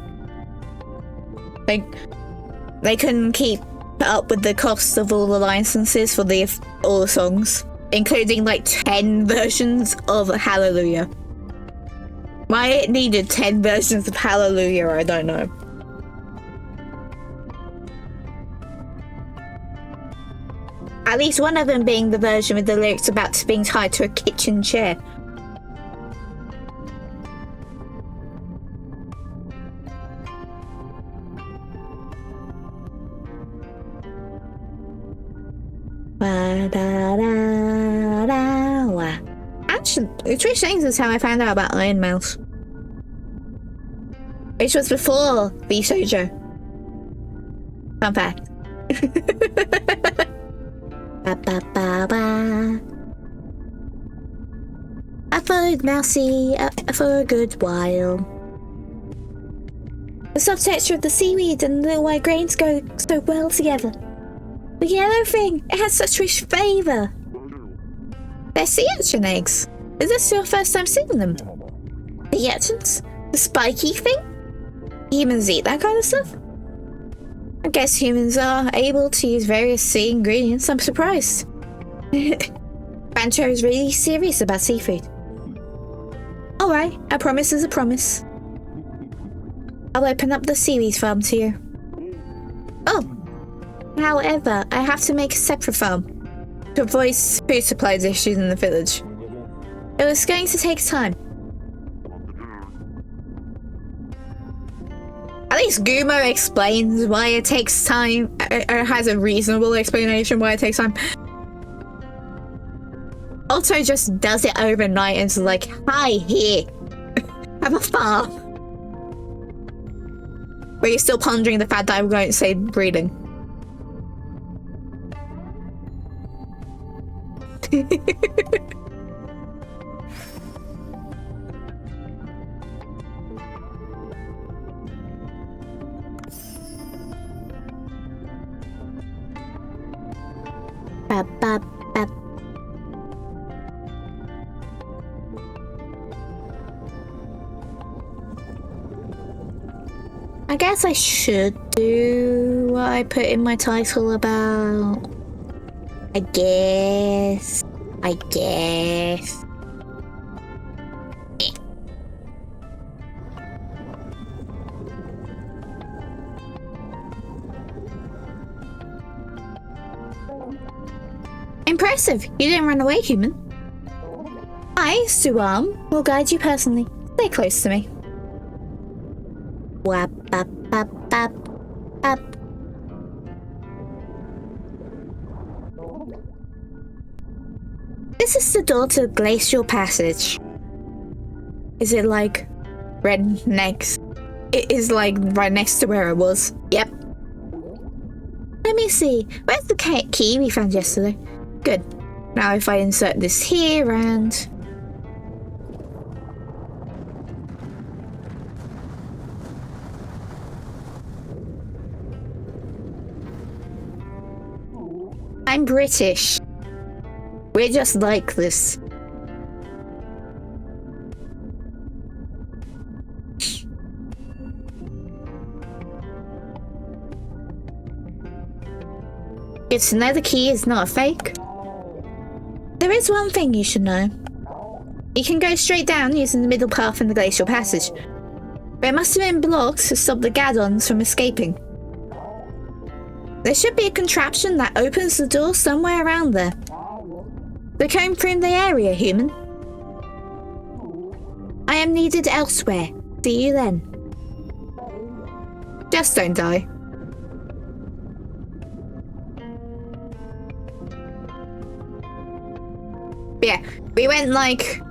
[SPEAKER 1] They couldn't keep up with the cost of all the licenses for all the songs, including like 10 versions of Hallelujah. Why it needed 10 versions of Hallelujah, I don't know. At least one of them being the version with the lyrics about being tied to a kitchen chair. I'm Three things is how I found out about Iron Mouse. Which was before EnVtuber. Fun fact. Ba, ba, ba, ba. I followed Mousy for a good while. The soft texture of the seaweed and the white grains go so well together. The yellow thing, it has such rich flavour. They're sea urchin eggs. Is this your first time seeing them? Sea urchins? The spiky thing? Humans eat that kind of stuff? I guess humans are able to use various sea ingredients. I'm surprised. Bancho is really serious about seafood. Alright, a promise is a promise. I'll open up the seaweed farm to you. Oh! However, I have to make a separate farm to avoid food supplies issues in the village. It was going to take time. At least Gumo explains why it takes time, or has a reasonable explanation why it takes time. Otto just does it overnight and is like, hi, here, have a farm. But you're still pondering the fact that I'm going to say breeding. Bap, bap, bap. I guess I should do what I put in my title about. I guess. Impressive! You didn't run away, human. I, Suam, will guide you personally. Stay close to me. Wap, bap, bap, bap, bap. This is the door to the Glacial Passage. Is it like right next? It is like right next to where I was. Yep. Let me see. Where's the key we found yesterday? Good. Now if I insert this here and... I'm British. We're just like this. Good to know the key is not a fake. There is one thing you should know. You can go straight down using the middle path in the Glacial Passage. But it must have been blocked to stop the Gadons from escaping. There should be a contraption that opens the door somewhere around there. They came through the area, human. I am needed elsewhere. See you then. Just don't die. But yeah, we went like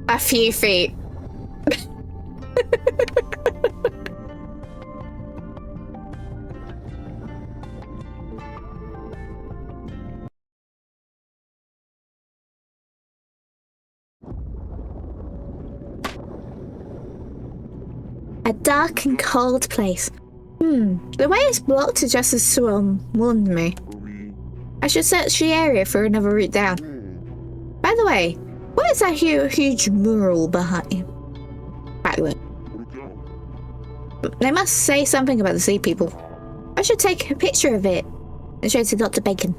[SPEAKER 1] a few feet. A dark and cold place. The way it's blocked is just as warned me. I should search the area for another route down. By the way, what is that huge mural behind? Back there. They must say something about the sea people. I should take a picture of it and show it to Dr. Bacon.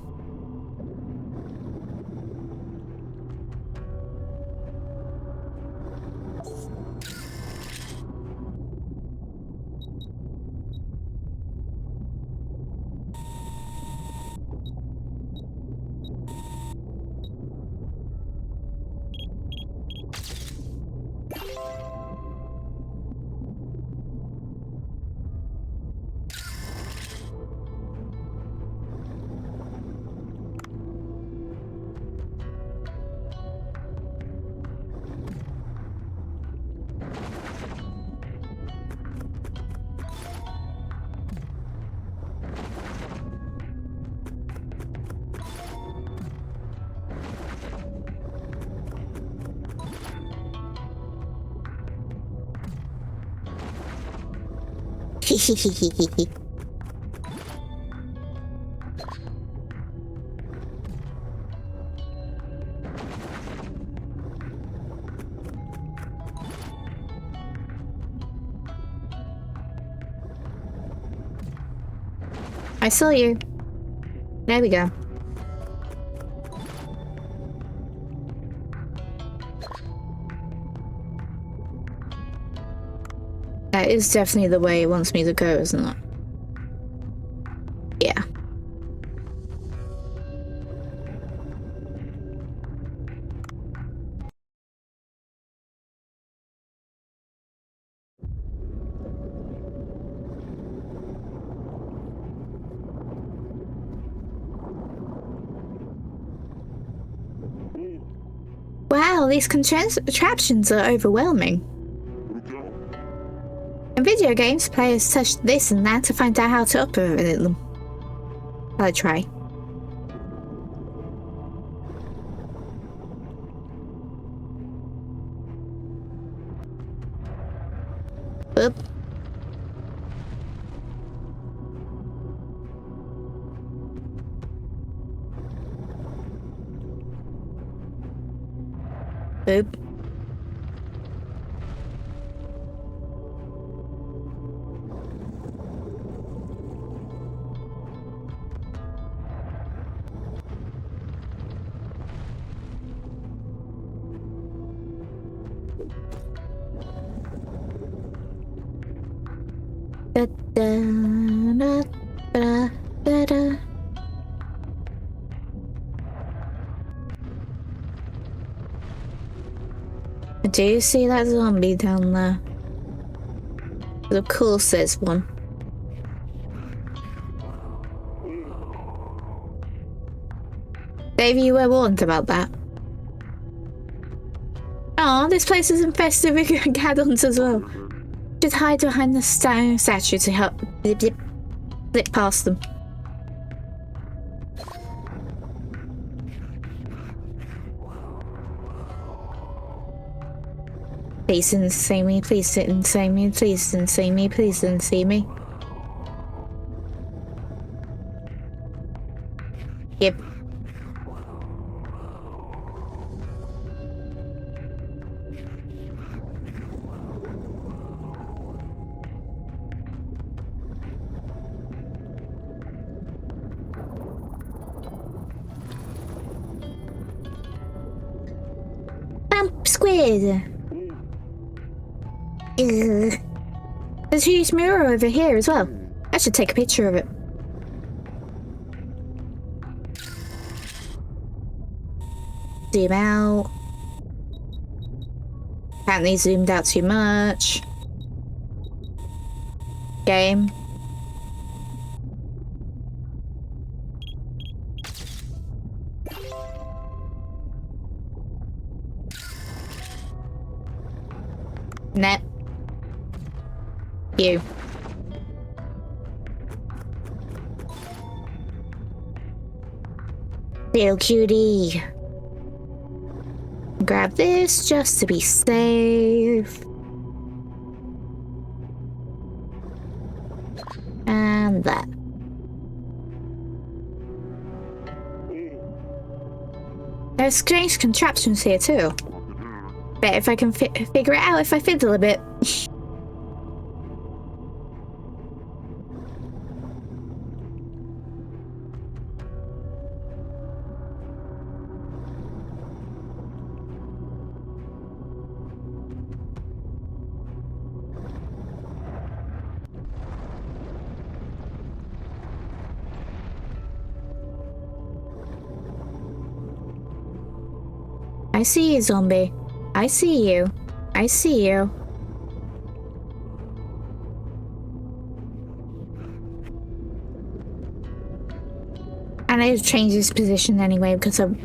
[SPEAKER 1] I saw you. There we go. That is definitely the way it wants me to go, isn't it? Yeah. Wow, these contraptions are overwhelming. In video games, players touch this and that to find out how to operate them. I'll try. Oop. Oop. Da, da, da, da, da. Do you see that zombie down there? Of course there's one. Dave, you were warned about that. Oh, this place is infested with gadons as well. Should hide behind the stone statue to help slip past them. Please didn't see me, please didn't see me, please didn't see me, please didn't see me. Yep. Bump squid! Ugh. There's a huge mirror over here as well. I should take a picture of it. Zoom out. Apparently zoomed out too much. Game. Net. You. Little cutie. Grab this just to be safe. And that. There's strange contraptions here too. Bet if I can figure it out if I fiddle a bit. I see you, zombie. I see you. I see you. And I changed his position anyway because I'm...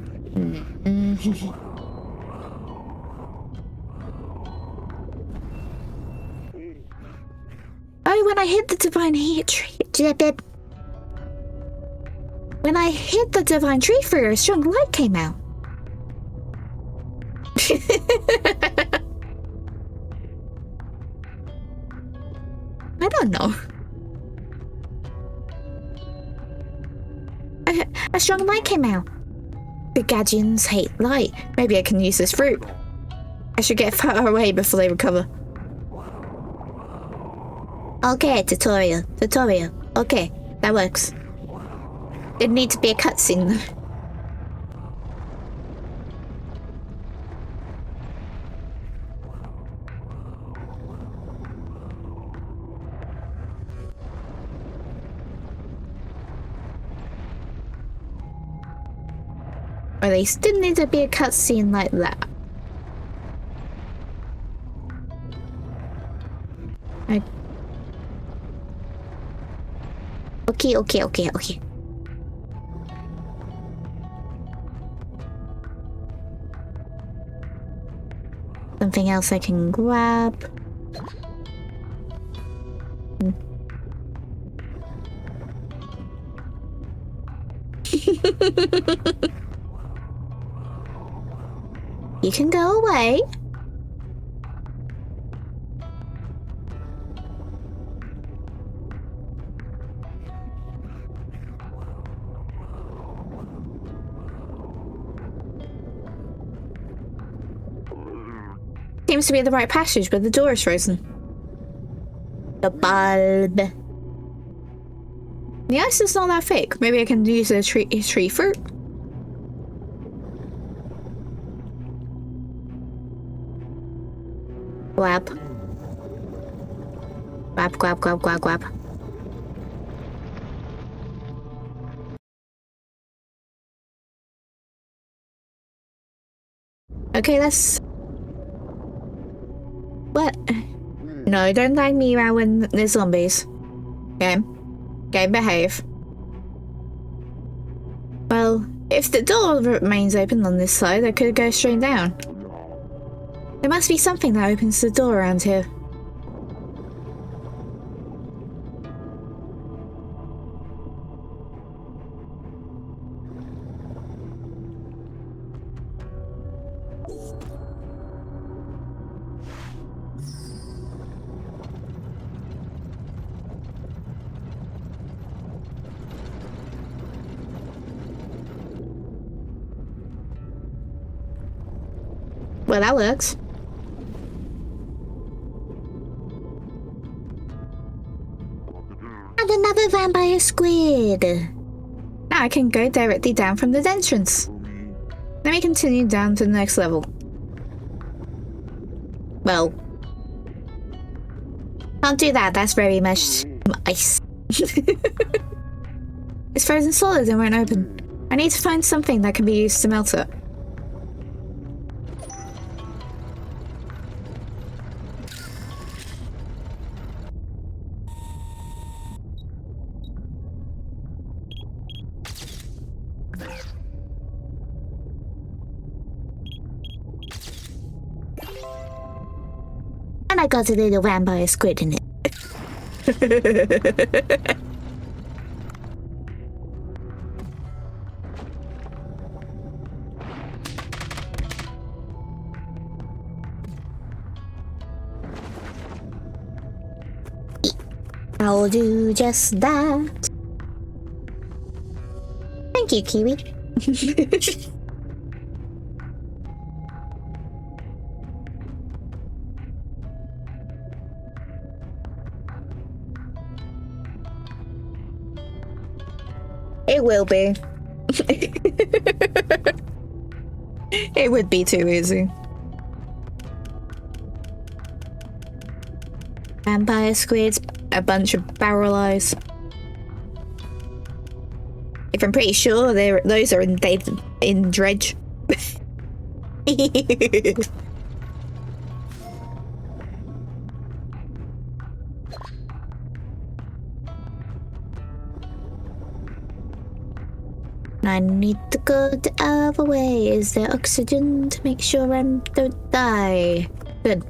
[SPEAKER 1] Oh, when I hit the divine tree... When I hit the divine tree fruit, a strong light came out. I don't know. A strong light came out. The Gadgeons hate light. Maybe I can use this fruit. I should get far away before they recover. Okay, tutorial. Okay, that works. Didn't need to be a cutscene though. Or at least didn't need to be a cutscene like that. Okay. Something else I can grab. You can go away. Seems to be the right passage, but the door is frozen. The bulb. The ice is not that thick. Maybe I can use a tree fruit. Grab. Grab. Okay, let's... What? No, don't drag me around when there's zombies. Game, behave. Well, if the door remains open on this side, I could go straight down. There must be something that opens the door around here. Well, that works. And another vampire squid. Now I can go directly down from the entrance. Let me continue down to the next level. Well, can't do that. That's very much ice. It's frozen solid and won't open. I need to find something that can be used to melt it. And I got a little vampire squid in it. I'll do just that. Thank you, Kiwi. It will be. It would be too easy. Vampire squids, a bunch of barrel eyes. If I'm pretty sure those are in Dredge. I need to go the other way. Is there oxygen to make sure I don't die? Good.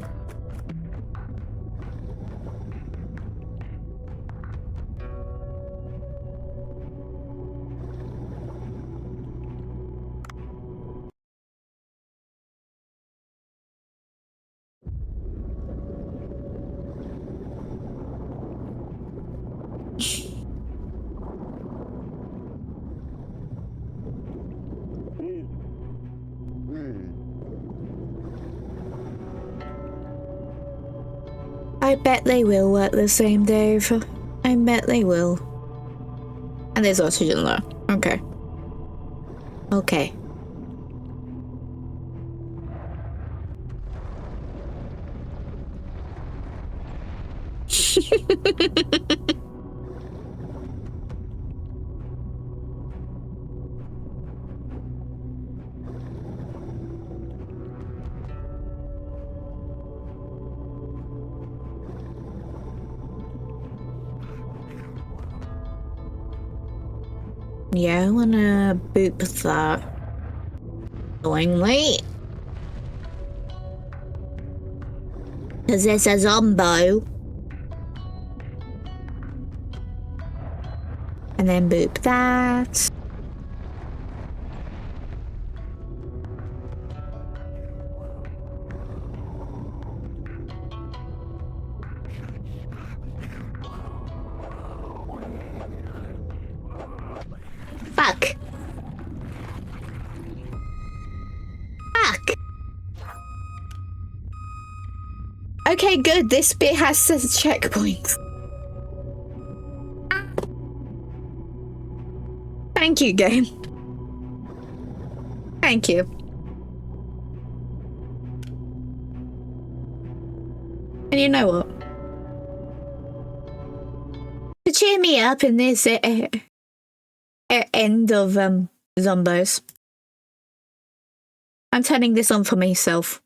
[SPEAKER 1] I bet they will work the same, Dave. I bet they will. And there's oxygen there. Okay. Okay. Yeah, I wanna boop that. Annoyingly. Because there's a zombo. And then boop that. Fuck. Fuck. Okay, good. This bit has checkpoints. Thank you, game. Thank you. And you know what? To cheer me up in this end of zombos, I'm turning this on for myself.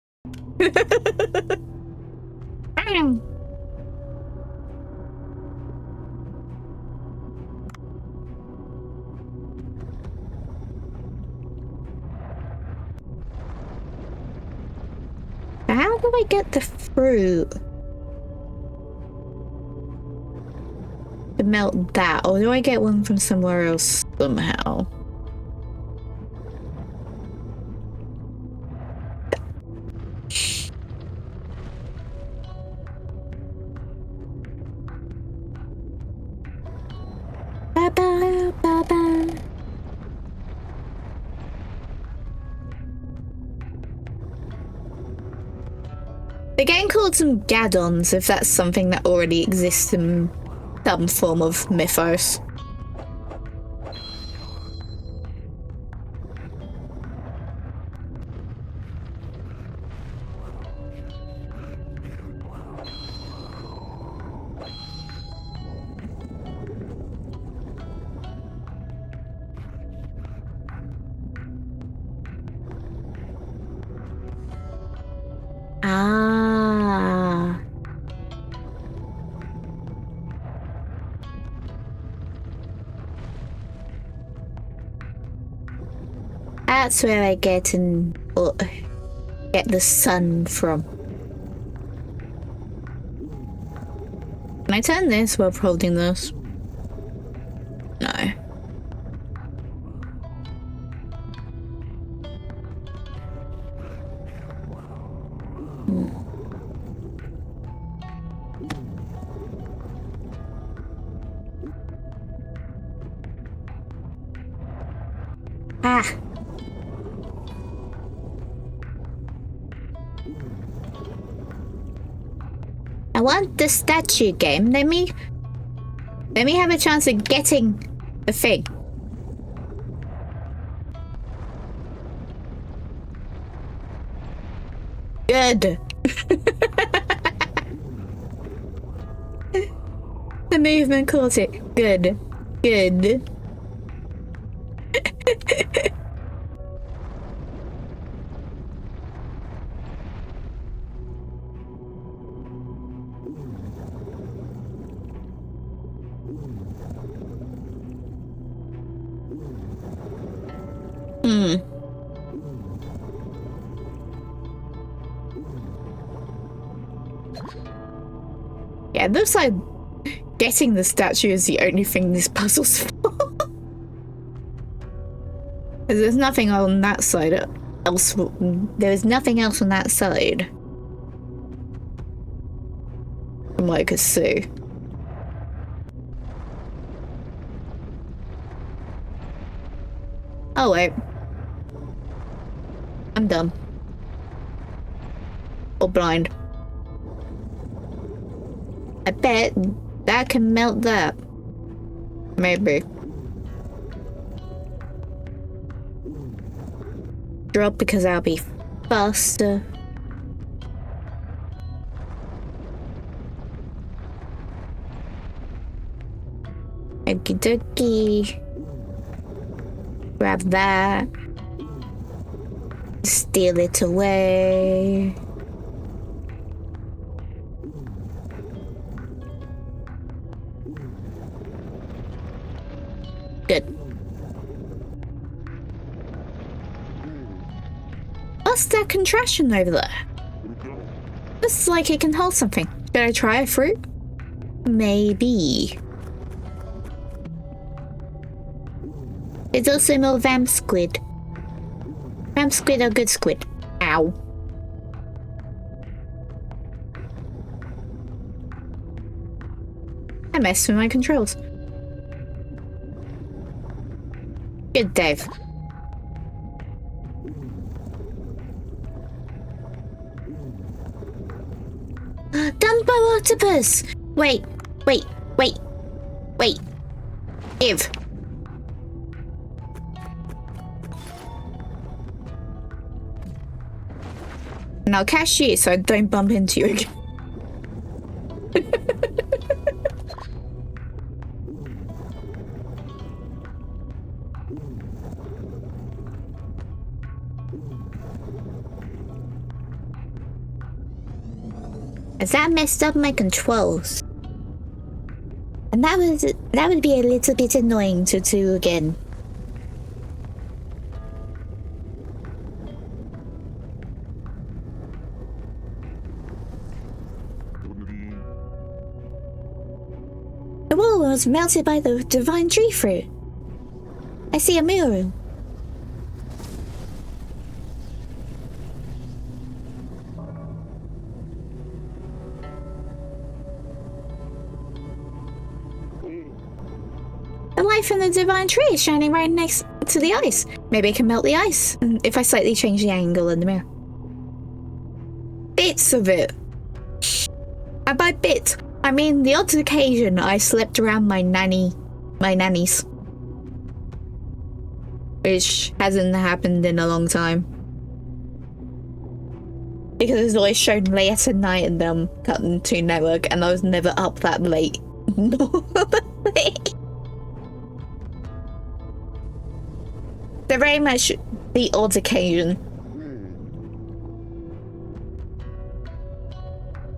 [SPEAKER 1] How do I get the fruit? To melt that, or do I get one from somewhere else somehow? Ba -ba -ba -ba. The game called some gaddons, if that's something that already exists in some form of mythos. Ah. That's where I get the sun from. Can I turn this while holding this? No. Ah. I want the statue game. Let me have a chance of getting the thing. Good. The movement caught it. Good. Good. Yeah, it looks like getting the statue is the only thing this puzzle's for. There's nothing on that side else. There's nothing else on that side. From what I could see. Oh wait. I'm dumb. Or blind. I bet that can melt that. Maybe. Drop because I'll be faster. Okie dokie. Grab that. Steal it away. Good. What's that contraption over there? Looks like it can hold something. Should I try a fruit? Maybe. There's also more vamp squid. Vamp squid are good squid. Ow. I messed with my controls. Good, Dave. Dumbo octopus! Wait. Give. And I'll catch you so I don't bump into you again. As that messed up my controls. And that would be a little bit annoying to do again. The wall was melted by the divine tree fruit. I see a mural. The light from the divine tree is shining right next to the ice. Maybe it can melt the ice if I slightly change the angle in the mirror. Bits of it. And by bit, I mean the odd occasion I slept around my nannies. Which hasn't happened in a long time. Because it's always shown late at night in the Cartoon Network, and I was never up that late. Normally. They're very much the odd occasion.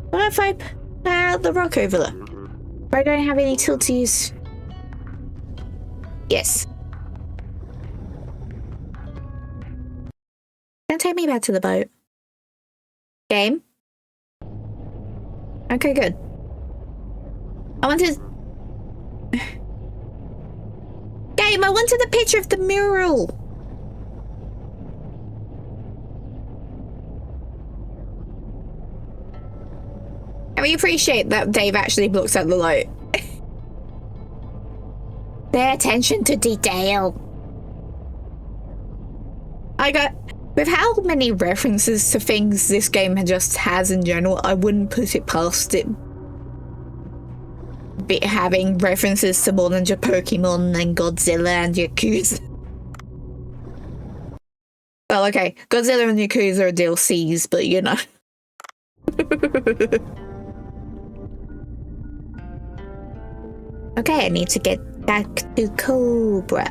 [SPEAKER 1] What if I put out the rock over there? If I don't have any tool to use. Yes. Don't take me back to the boat. Game? Okay, good. I wanted... Game, I wanted a picture of the mural! And we appreciate that Dave actually looks at the light. Pay attention to detail. With how many references to things this game just has in general, I wouldn't put it past it having references to more than just Pokemon and Godzilla and Yakuza. Well, okay, Godzilla and Yakuza are DLCs, but you know. Okay, I need to get back to Cobra.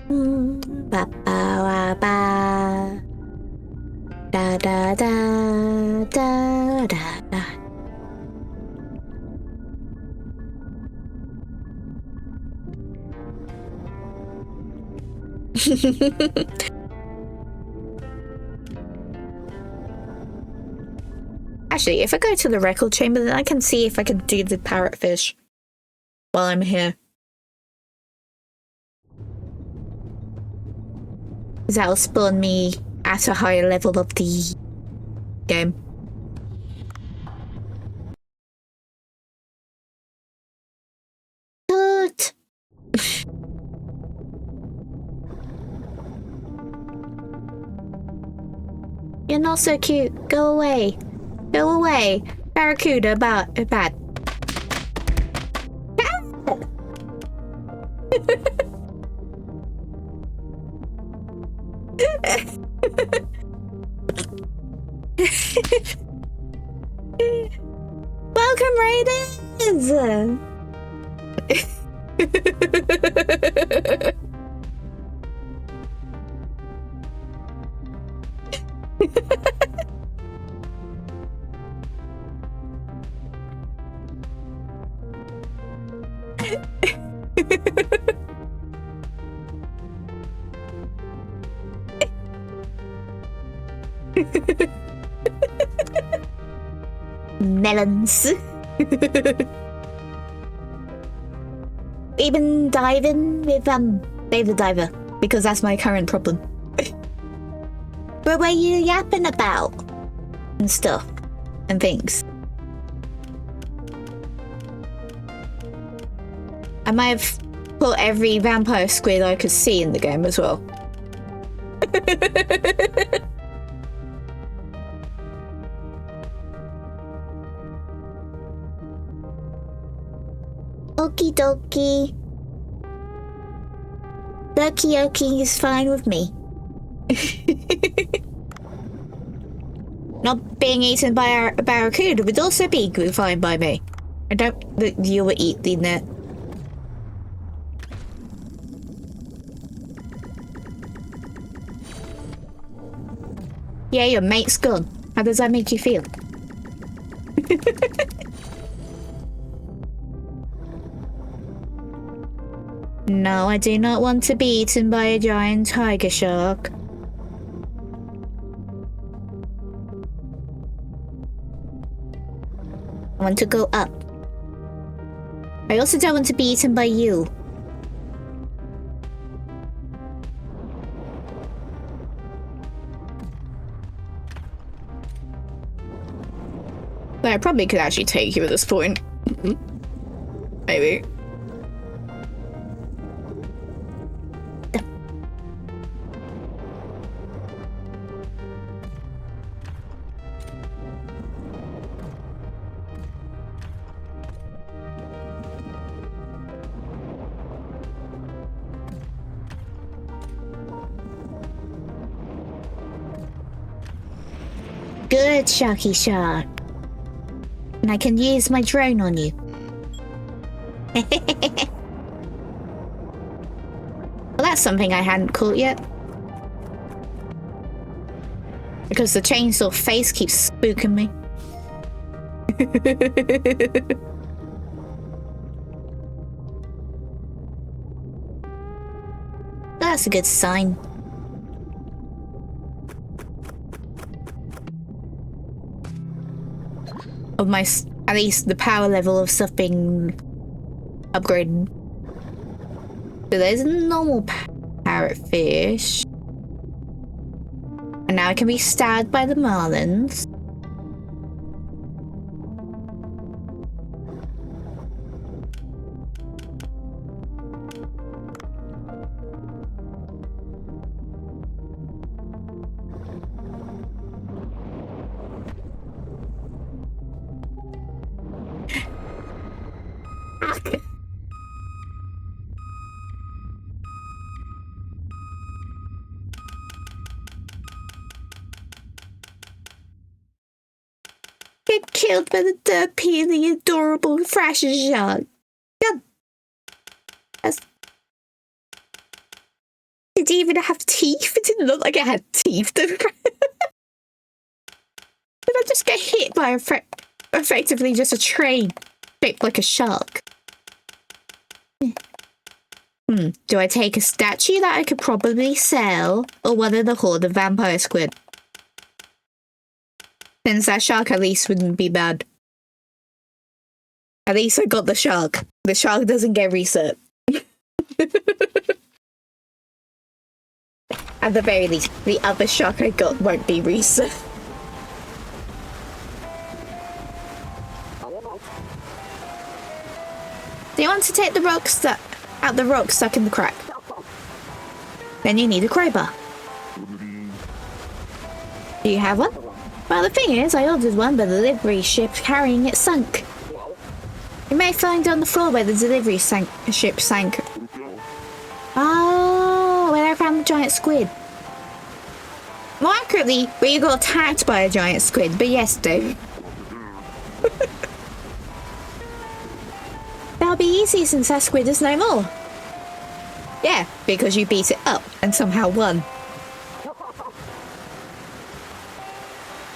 [SPEAKER 1] Ba ba ba. Da da da da da da. Actually, if I go to the record chamber, then I can see if I can do the parrotfish while I'm here. That'll spawn me at a higher level of the game. Good. You're not so cute. Go away. Go away. Barracuda, bad. Welcome, Raiders! Melons. Even diving with Dave the Diver, because that's my current problem. What were you yapping about? And stuff. And things. I might have put every vampire squid I could see in the game as well. Okie dokie. Okie dokie is fine with me. Not being eaten by a barracuda would also be fine by me. I don't think you were eating it. Yeah, your mate's gone. How does that make you feel? No, I do not want to be eaten by a giant tiger shark. I want to go up. I also don't want to be eaten by you. I probably could actually take you at this point. Maybe. Good, Sharky Shark. And I can use my drone on you. Well, that's something I hadn't caught yet. Because the chainsaw face keeps spooking me. That's a good sign. Of my, at least the power level of stuff being upgraded. So there's a normal parrotfish. And now I can be stabbed by the marlins. Get killed by the dirt peeling adorable Thrasher shark. God. Did it even have teeth? It didn't look like it had teeth. Did I just get hit by effectively just a train shaped like a shark? Do I take a statue that I could probably sell, or one of the horde of vampire squid? Since that shark at least wouldn't be bad. At least I got the shark. The shark doesn't get reset. At the very least, the other shark I got won't be reset. Do you want to take the rocks out the rock stuck in the crack? Then you need a crowbar. Do you have one? Well, the thing is, I ordered one, but the delivery ship carrying it sunk. You may find it on the floor where the delivery ship sank. Oh, where I found the giant squid. More accurately, where you got attacked by a giant squid, but yes, Dave. That'll be easy since that squid is no more. Yeah, because you beat it up and somehow won.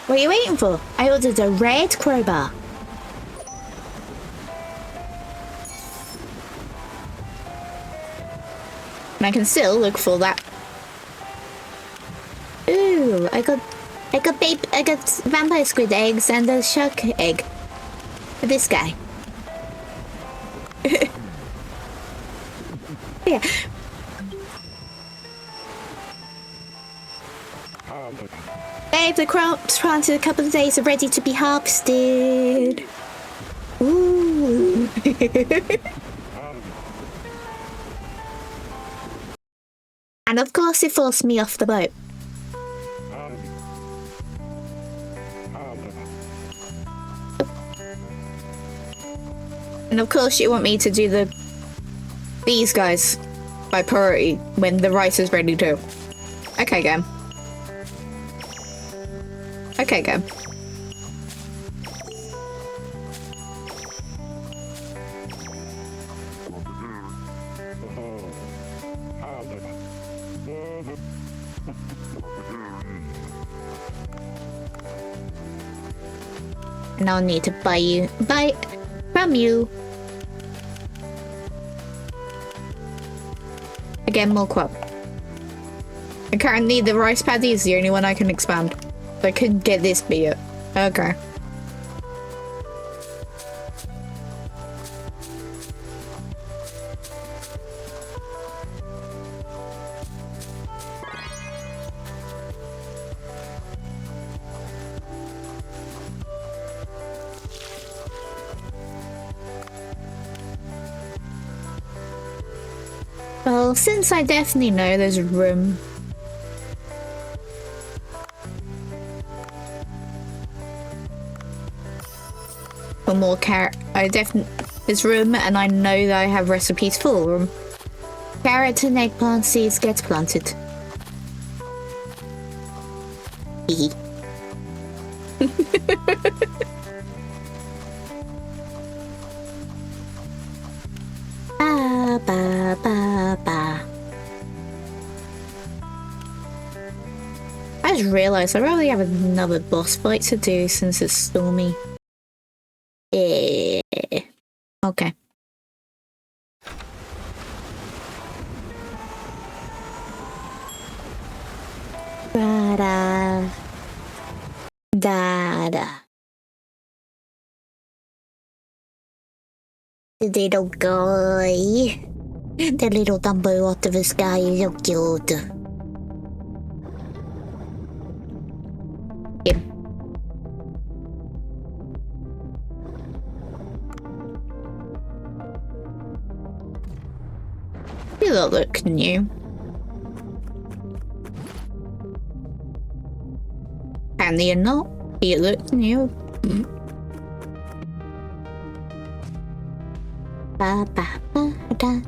[SPEAKER 1] What are you waiting for? I ordered a red crowbar. And I can still look for that. Ooh, I got vampire squid eggs and a shark egg. For this guy. Yeah. Babe, the crops planted a couple of days are ready to be harvested. Ooh. And of course it forced me off the boat. And of course you want me to do these guys by priority when the rice is ready too. Okay, game. Okay, game. And I'll need to buy from you. Again, more crop. I currently the rice paddy is the only one I can expand. I couldn't get this beer. Okay. Well, since I definitely know there's room. For more carrot, there's room, and I know that I have recipes for them. Carrot and eggplant seeds get planted. Hee. Ba ba ba ba. I just realised I probably have another boss fight to do since it's stormy. Yeah. Okay. Da-da. Da-da. The little guy. The little Dumbo octopus guy is so cute. Him. You look new. And you're not. You look new. Ba ba ba da.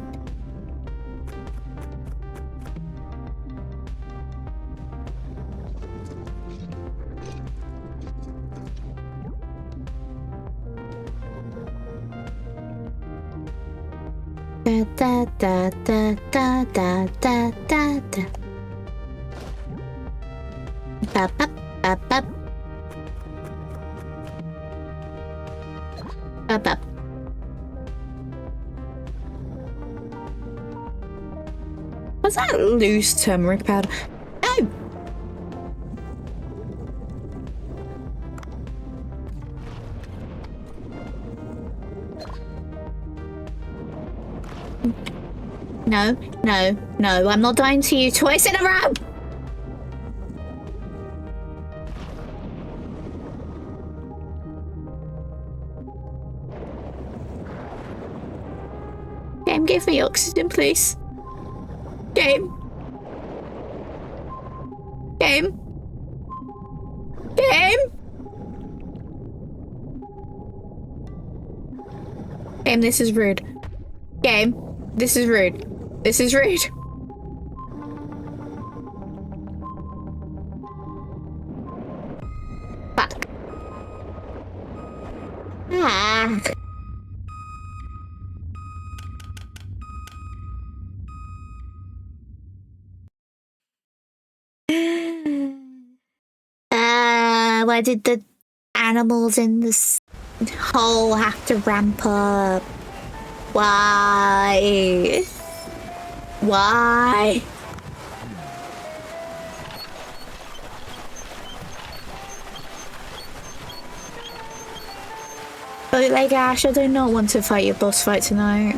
[SPEAKER 1] Da da da da da da da da. Ba ba ba ba. Ba ba. Was that loose turmeric powder? Oh! No, no, no, I'm not dying to you twice in a row! Game, give me oxygen, please. Game. Game. Game. Game? Game, this is rude. Game, this is rude. This is rude. Fuck. Ah. Why did the animals in this hole have to ramp up? Why? Why? But like Ash, I do not want to fight your boss fight tonight.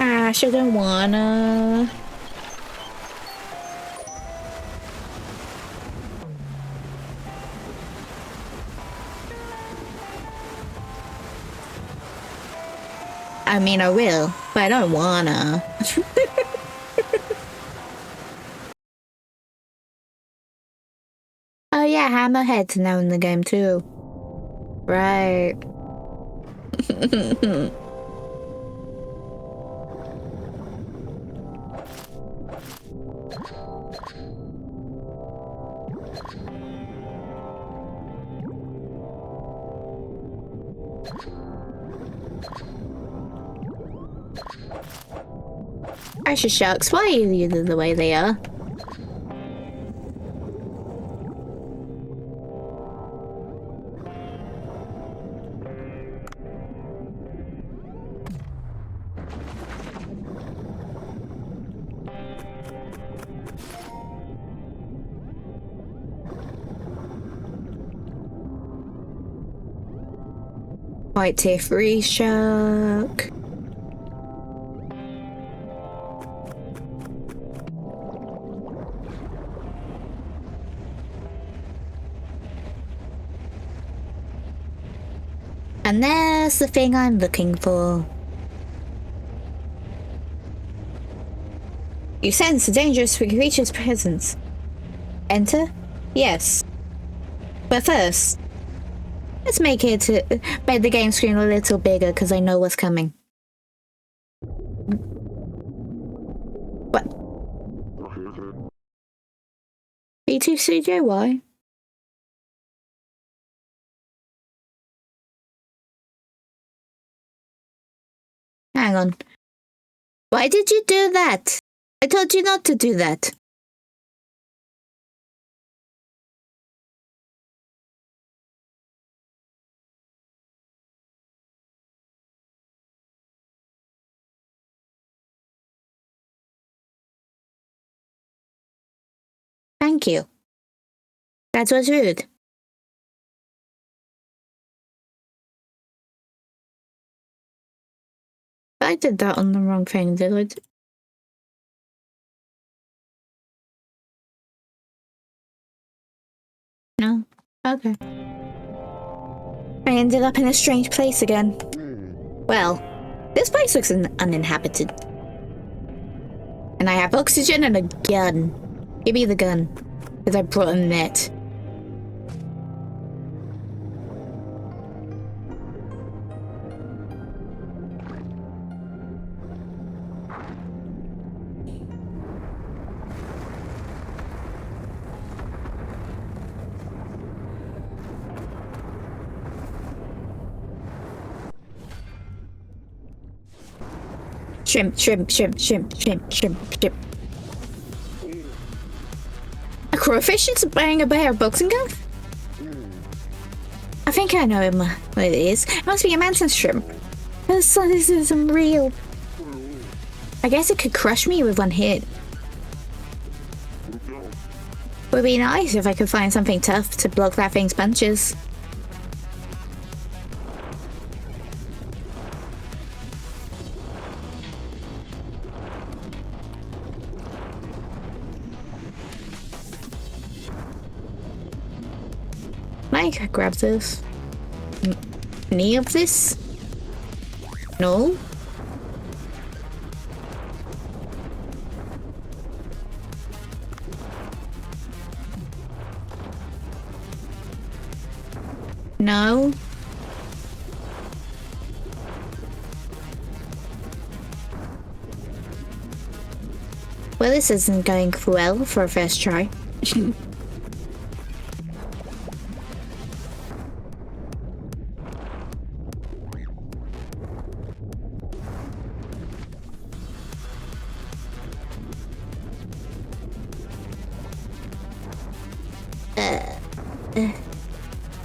[SPEAKER 1] Ash, I don't wanna. I mean, I will, but I don't wanna. Oh yeah, Hammerhead's now in the game too. Right. Asher Sharks, why are you the way they are? White tier free shark. And there's the thing I'm looking for. You sense a dangerous creature's presence. Enter? Yes. But first, let's make the game screen a little bigger because I know what's coming. What? B2 Studio, why? Hang on. Why did you do that? I told you not to do that. Thank you. That was rude. I did that on the wrong thing, did I? No? Okay. I ended up in a strange place again. Well, this place looks uninhabited. And I have oxygen and a gun. Give me the gun, because I brought a net. Shrimp, shrimp, shrimp, shrimp, shrimp, shrimp, shrimp. A crowfish inspiring a bear boxing glove? I think I know what it is. It must be a mantis shrimp. This is unreal. I guess it could crush me with one hit. Would be nice if I could find something tough to block that thing's punches. I grab this. Any of this? No? No. Well, this isn't going well for a first try.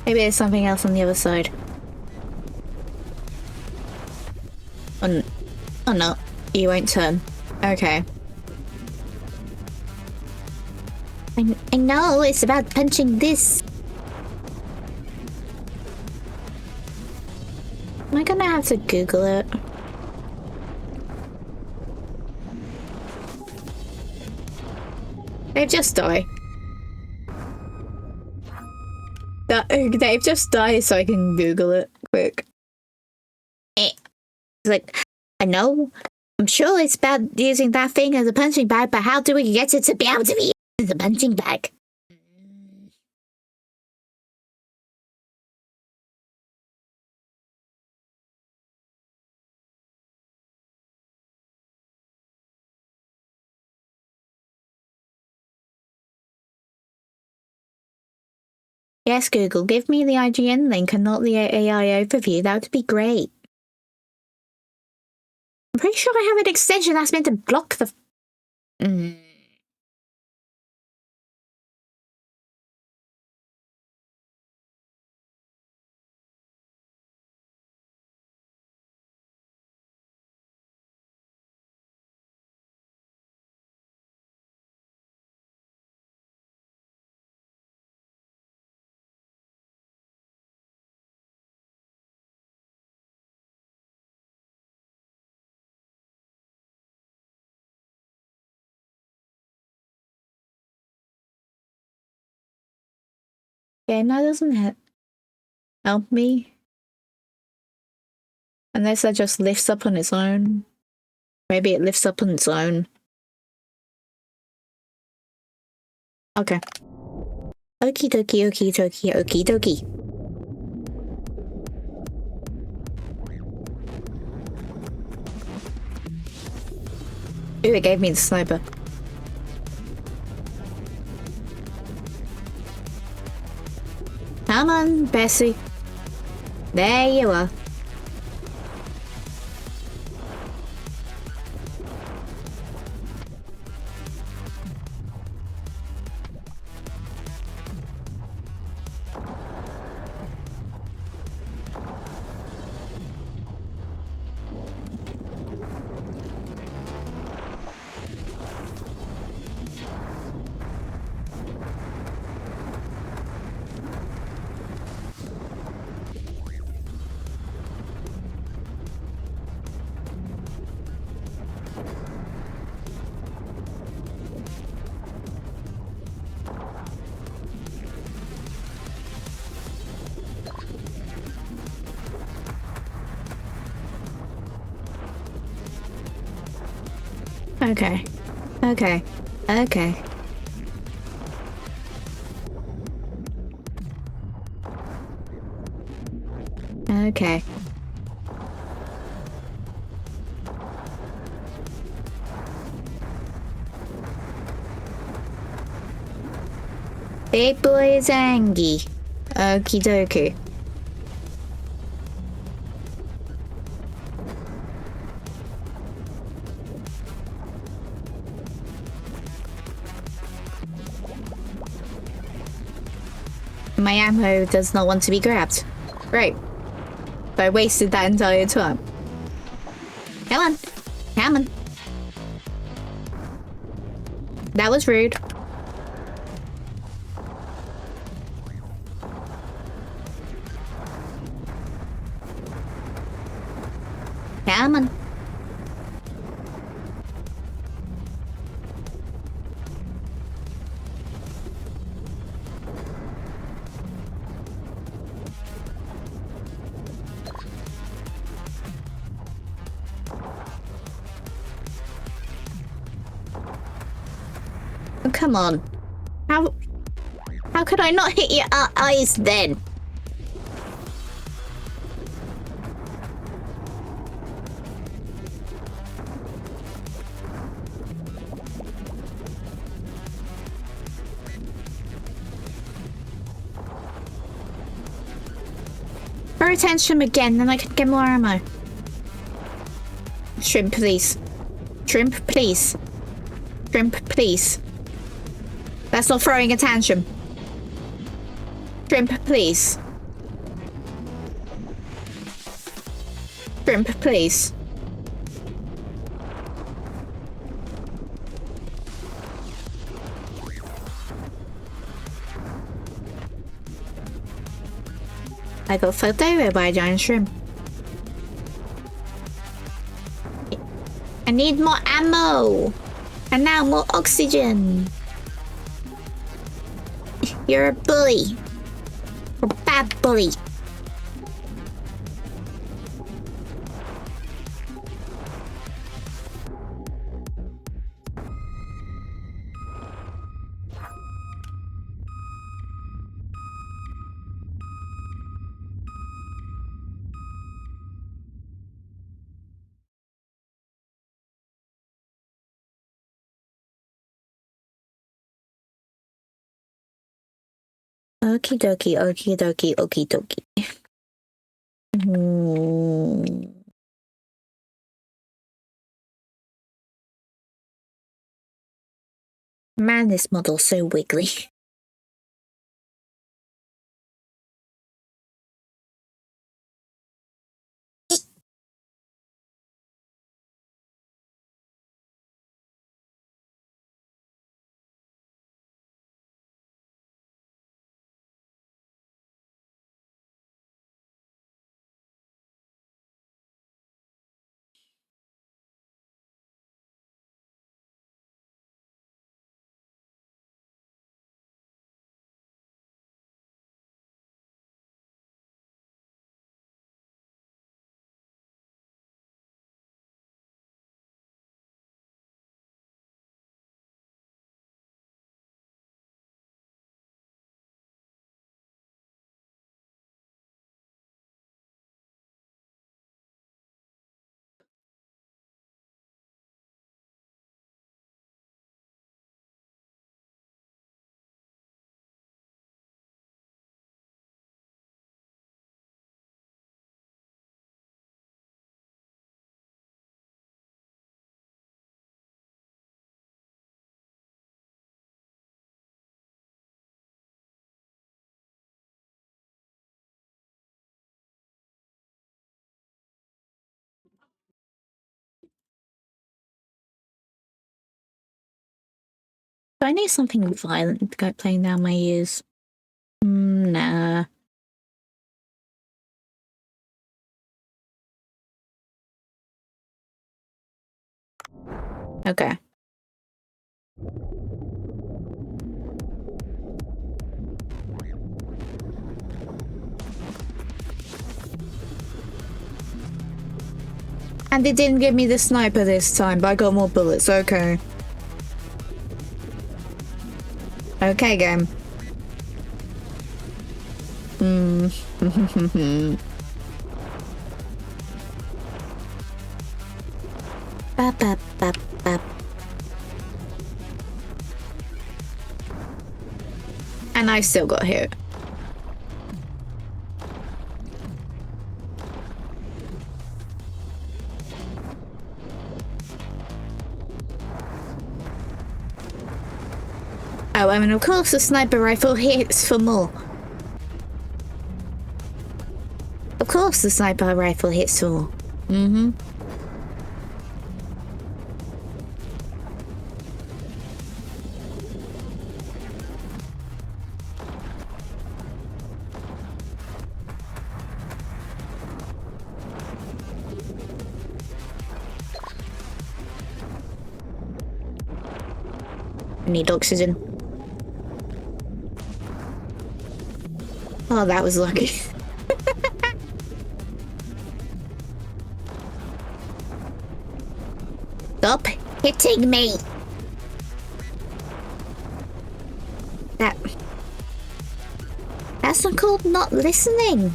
[SPEAKER 1] Maybe there's something else on the other side. Oh no, you won't turn. Okay. I know, it's about punching this. Am I gonna have to Google it? They've just died. They've just died so I can Google it quick. It's like, I know, I'm sure it's bad using that thing as a punching bag, but how do we get it to be able to be used as a punching bag? Yes, Google, give me the IGN link and not the AI overview. That would be great. I'm pretty sure I have an extension that's meant to block the... Yeah, that doesn't help me. Unless that just lifts up on its own. Maybe it lifts up on its own. Okay. Okie dokie, okie dokie, okie dokie. Ooh, it gave me the sniper. Come on, Bessie. There you are. Okay. Okay. Okay. Okay. Big boy is angry. Okie dokie. My ammo does not want to be grabbed. Right. So I wasted that entire time. Come on. Come on. That was rude. Come on. Oh, come on. How could I not hit your eyes then? throw a tantrum again, then I can get more ammo. Shrimp, please. Shrimp, please. Shrimp, please. That's not throwing a tantrum. Shrimp, please. Shrimp, please. I got fucked over by a giant shrimp. I need more ammo! And now more oxygen! You're a bully. A bad bully. Okie dokie, okie dokie, okie dokie. Man, this model's so wiggly. Do I need something violent playing down my ears? Nah. Okay. And they didn't give me the sniper this time, but I got more bullets. Okay. Okay, game. Bap, bap, bap, bap. And I still got hit. Oh, I mean, of course the sniper rifle hits for more. Of course the sniper rifle hits for more. I need oxygen. Oh, that was lucky. Stop hitting me! That's not called not listening.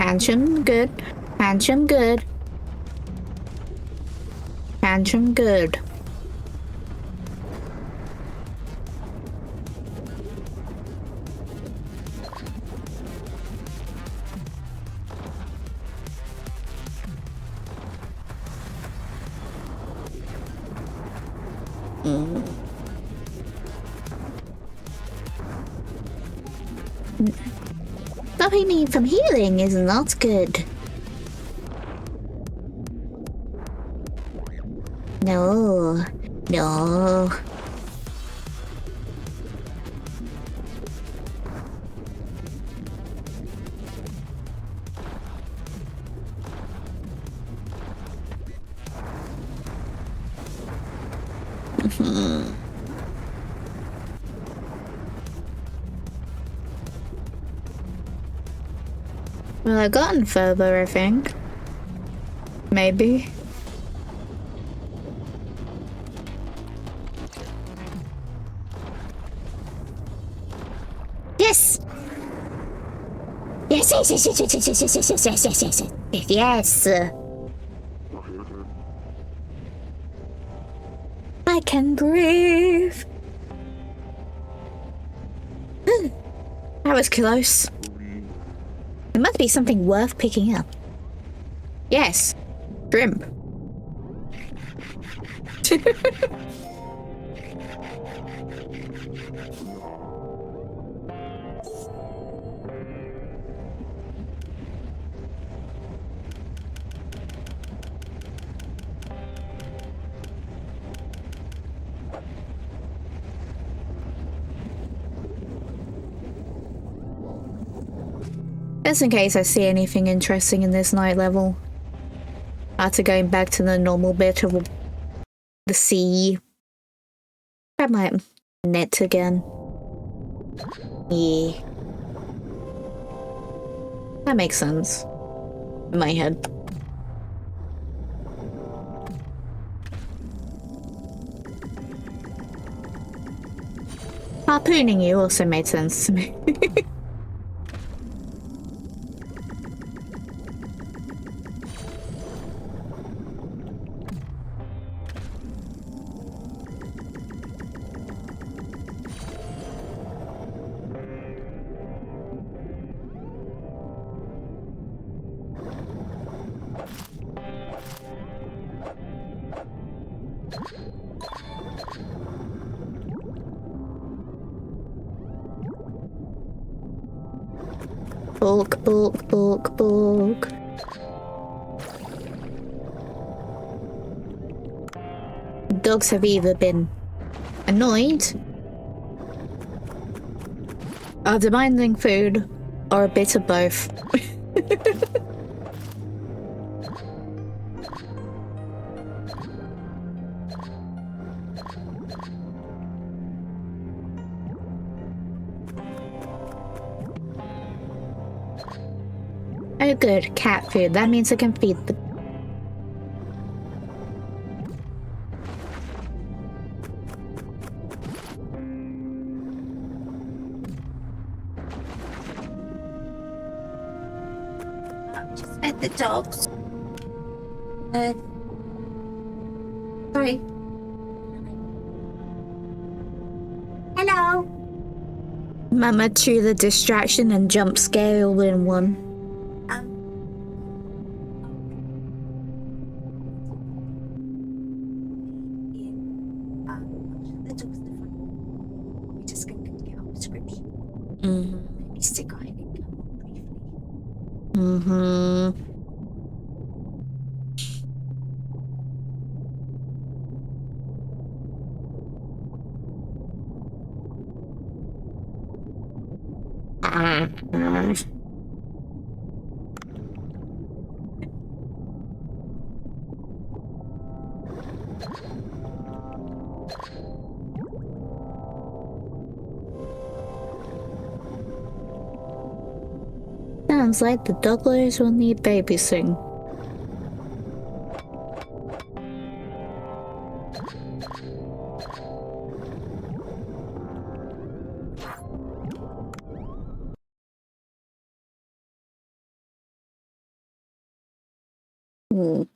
[SPEAKER 1] Tantrum good. Tantrum good. Tantrum good. Stopping me from healing is not good. No. No. Well, I've gotten further, I think. Maybe. Yes! Yes, yes, yes, yes, yes, yes, yes, yes, yes, yes, yes, yes, yes, yes. I can breathe. That was close. It must be something worth picking up. Yes. Shrimp. Just in case I see anything interesting in this night level. After going back to the normal bit of the sea. Grab my net again. Yeah. That makes sense. In my head. Harpooning you also made sense to me. Bulk, bulk, bulk, bulk. Dogs have either been annoyed, are demanding food, or a bit of both. Oh good, cat food. That means I can feed the...
[SPEAKER 2] Just fed the dogs. Sorry. Hello.
[SPEAKER 1] Mama threw the distraction and jump scare all in one.
[SPEAKER 2] The dogs in the front. We're just going to get our prescription.
[SPEAKER 1] Mm-hmm.
[SPEAKER 2] Maybe stick our head in briefly.
[SPEAKER 1] Mm-hmm. Sounds like the dogglers will need babysitting. Ooh.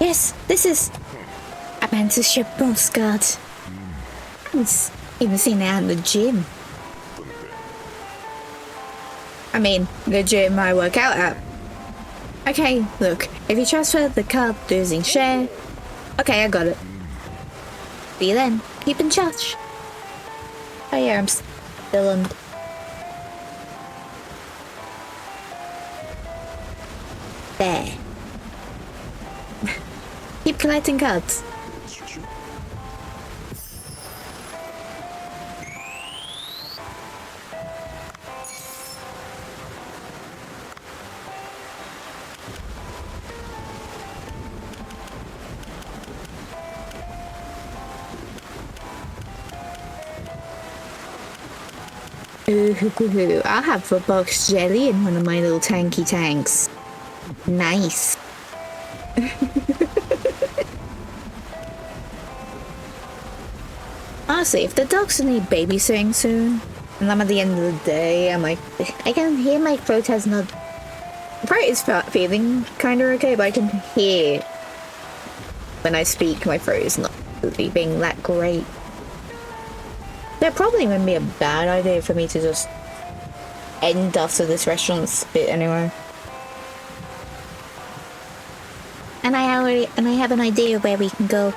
[SPEAKER 1] Yes, this is apprenticeship postcard. I've even seen it at the gym. I mean, the gym I work out at. Okay, look, if you transfer the card using share... Okay, I got it. See you then. Keep in touch. Oh yeah, I'm still on... There. Keep collecting cards. Ooh, I'll have a box jelly in one of my little tanky tanks. Nice. Honestly, if the dogs need babysitting soon, and I'm at the end of the day, I'm like, I can hear my throat has not... My throat is feeling kinda okay, but I can hear when I speak, my throat is not really being that great. That probably wouldn't be a bad idea for me to just end after this restaurant's bit anyway. And I have an idea of where we can go.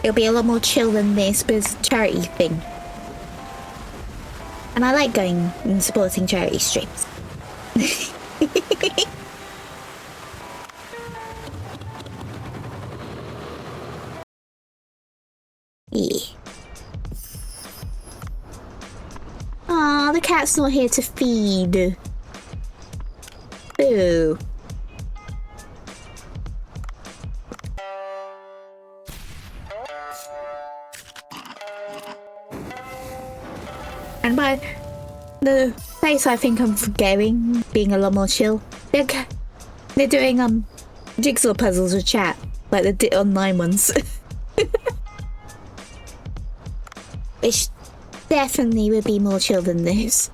[SPEAKER 1] It'll be a lot more chill than this, but it's a charity thing. And I like going and supporting charity streams. Yeah. Aw, the cat's not here to feed. Boo. And by the place I think I'm going, being a lot more chill, they're doing jigsaw puzzles with chat, like the online ones. Which definitely would be more chill than this.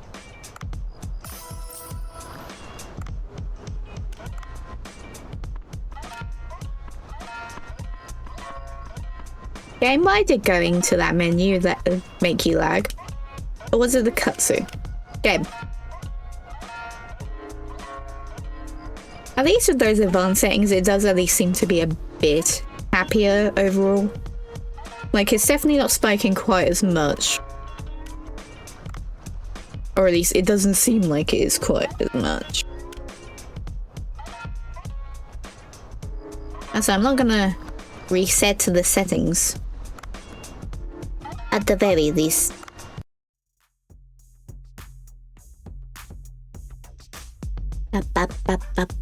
[SPEAKER 1] Game, why did going to that menu that make you lag? Or was it the kutsu? Game. At least with those advanced settings, it does at least seem to be a bit happier overall. Like, it's definitely not spiking quite as much. Or at least it doesn't seem like it is quite as much. And so I'm not gonna reset to the settings. At the very least. Up, up, up, up.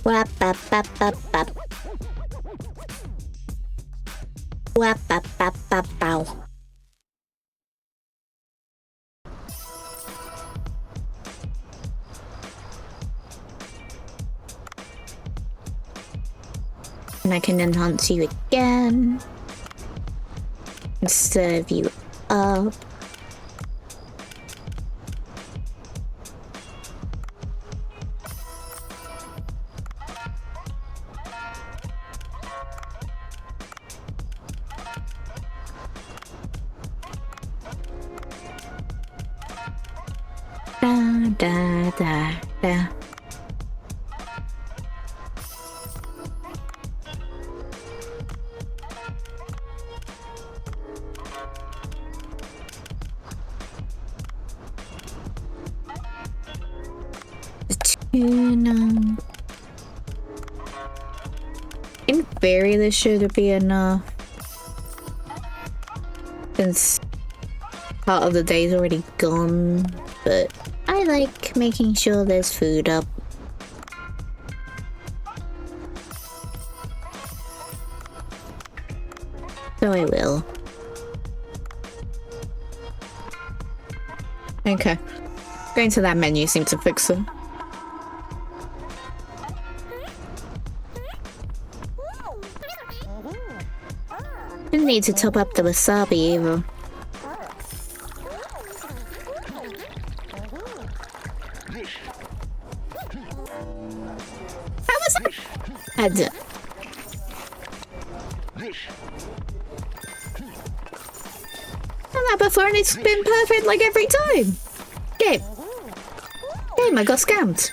[SPEAKER 1] Wap, up, up, up, up. Wap, up, up, up, bow. And I can enhance you again. And serve you up. Da da da da. Tuna. In theory, this should be enough. Since part of the day's already gone, but I like making sure there's food up. So I will. Okay. Going to that menu seems to fix it. Didn't need to top up the wasabi either. How was that? Done that before and it's been perfect like every time. Game, I got scammed.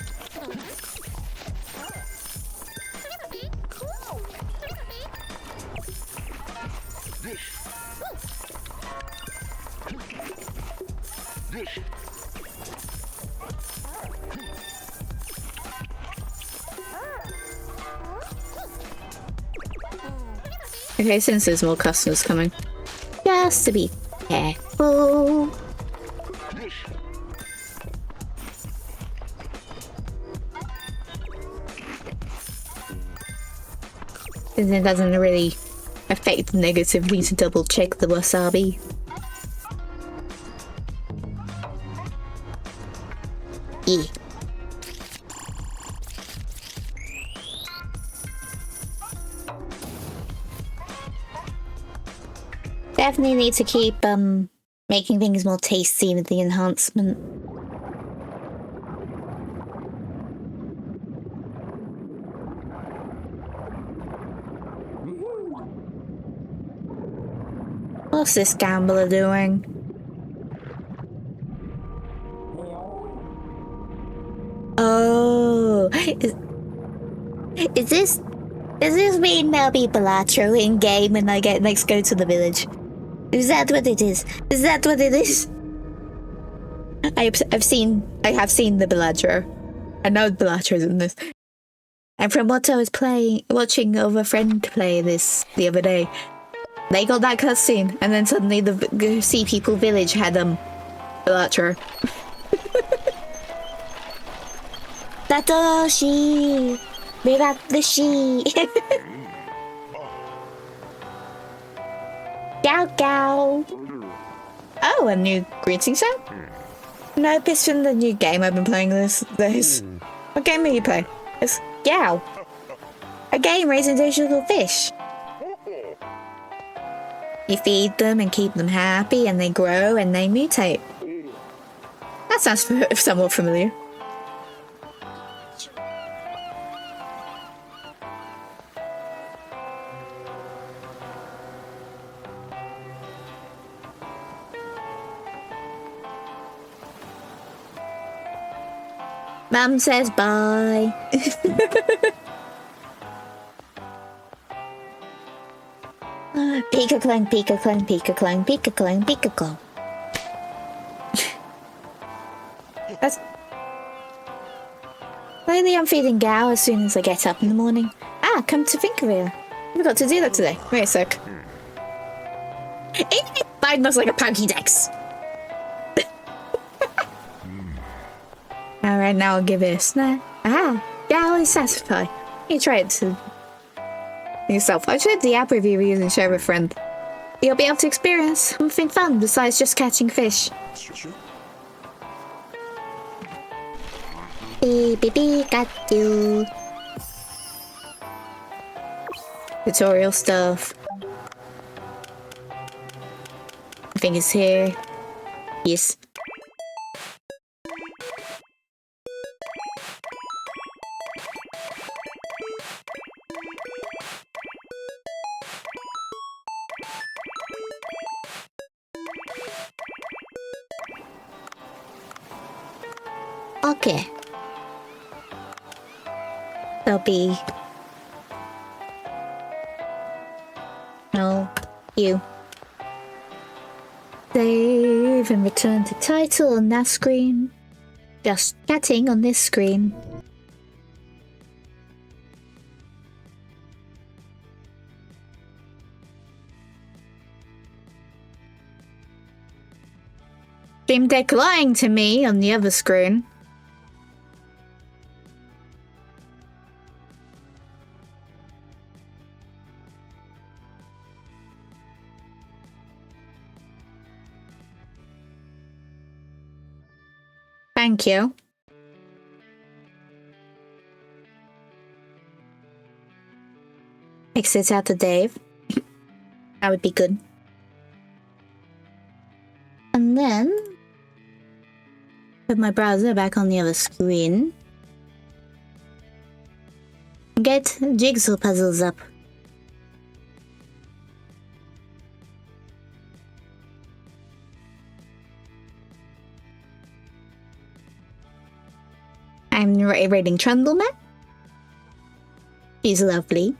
[SPEAKER 1] Okay, since there's more customers coming, just to be careful. And it doesn't really affect negatively to double check the wasabi. Yeah. Definitely need to keep making things more tasty with the enhancement. What's this gambler doing? Oh, does this mean there'll be Balatro in game when I get next go to the village? Is that what it is? Is that what it is? I have seen the Balatro. I know Balatro's in this. And from what I was watching of a friend play this the other day, they got that cutscene, and then suddenly the Sea People village had Balatro. Satoshi! Mirakushi! Gao Gao! Oh, a new greeting sound? No, it's from the new game I've been playing this. What game are you playing? It's Gao. A game raising digital fish. You feed them and keep them happy and they grow and they mutate. That sounds somewhat familiar. Mum says bye. Pika clang, pika clang, pika clang, pika clang, pika clang. That's... Lately I'm feeding Gao as soon as I get up in the morning. Ah, come to think of it. I forgot to do that today. Wait a sec. Mine looks like a Pokédex. Alright, now I'll give it a snack. Ah, Gao is satisfied. You try it to yourself. I shared the app with you using share with a friend. You'll be able to experience something fun besides just catching fish. Beep beep beep, got you. Tutorial stuff. I think it's here. Yes. Okay. There'll be... No. You. Save and return to title on that screen. Just chatting on this screen. Stream Deck lying to me on the other screen. Thank you. Exit out to Dave. That would be good. And then put my browser back on the other screen. Get jigsaw puzzles up. I'm rating Trundleman. She's lovely.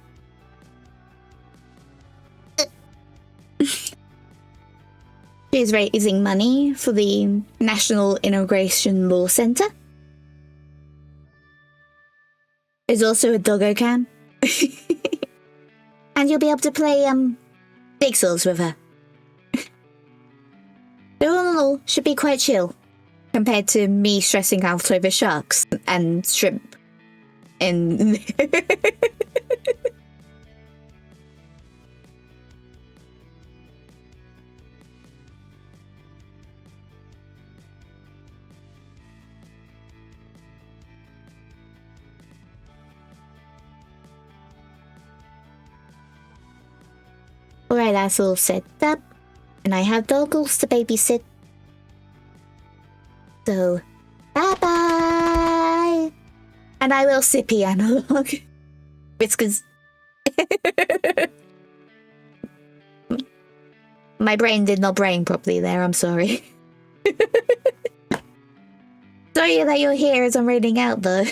[SPEAKER 1] She's raising money for the National Immigration Law Center. There's also a doggo cam. And you'll be able to play jigsaws with her. So all in all, should be quite chill compared to me stressing out over sharks and shrimp. And alright, that's all set up. And I have doggles to babysit. So, bye-bye! And I will sippy analog. Whiskers. My brain did not brain properly there, I'm sorry. Sorry that you're here as I'm reading out though.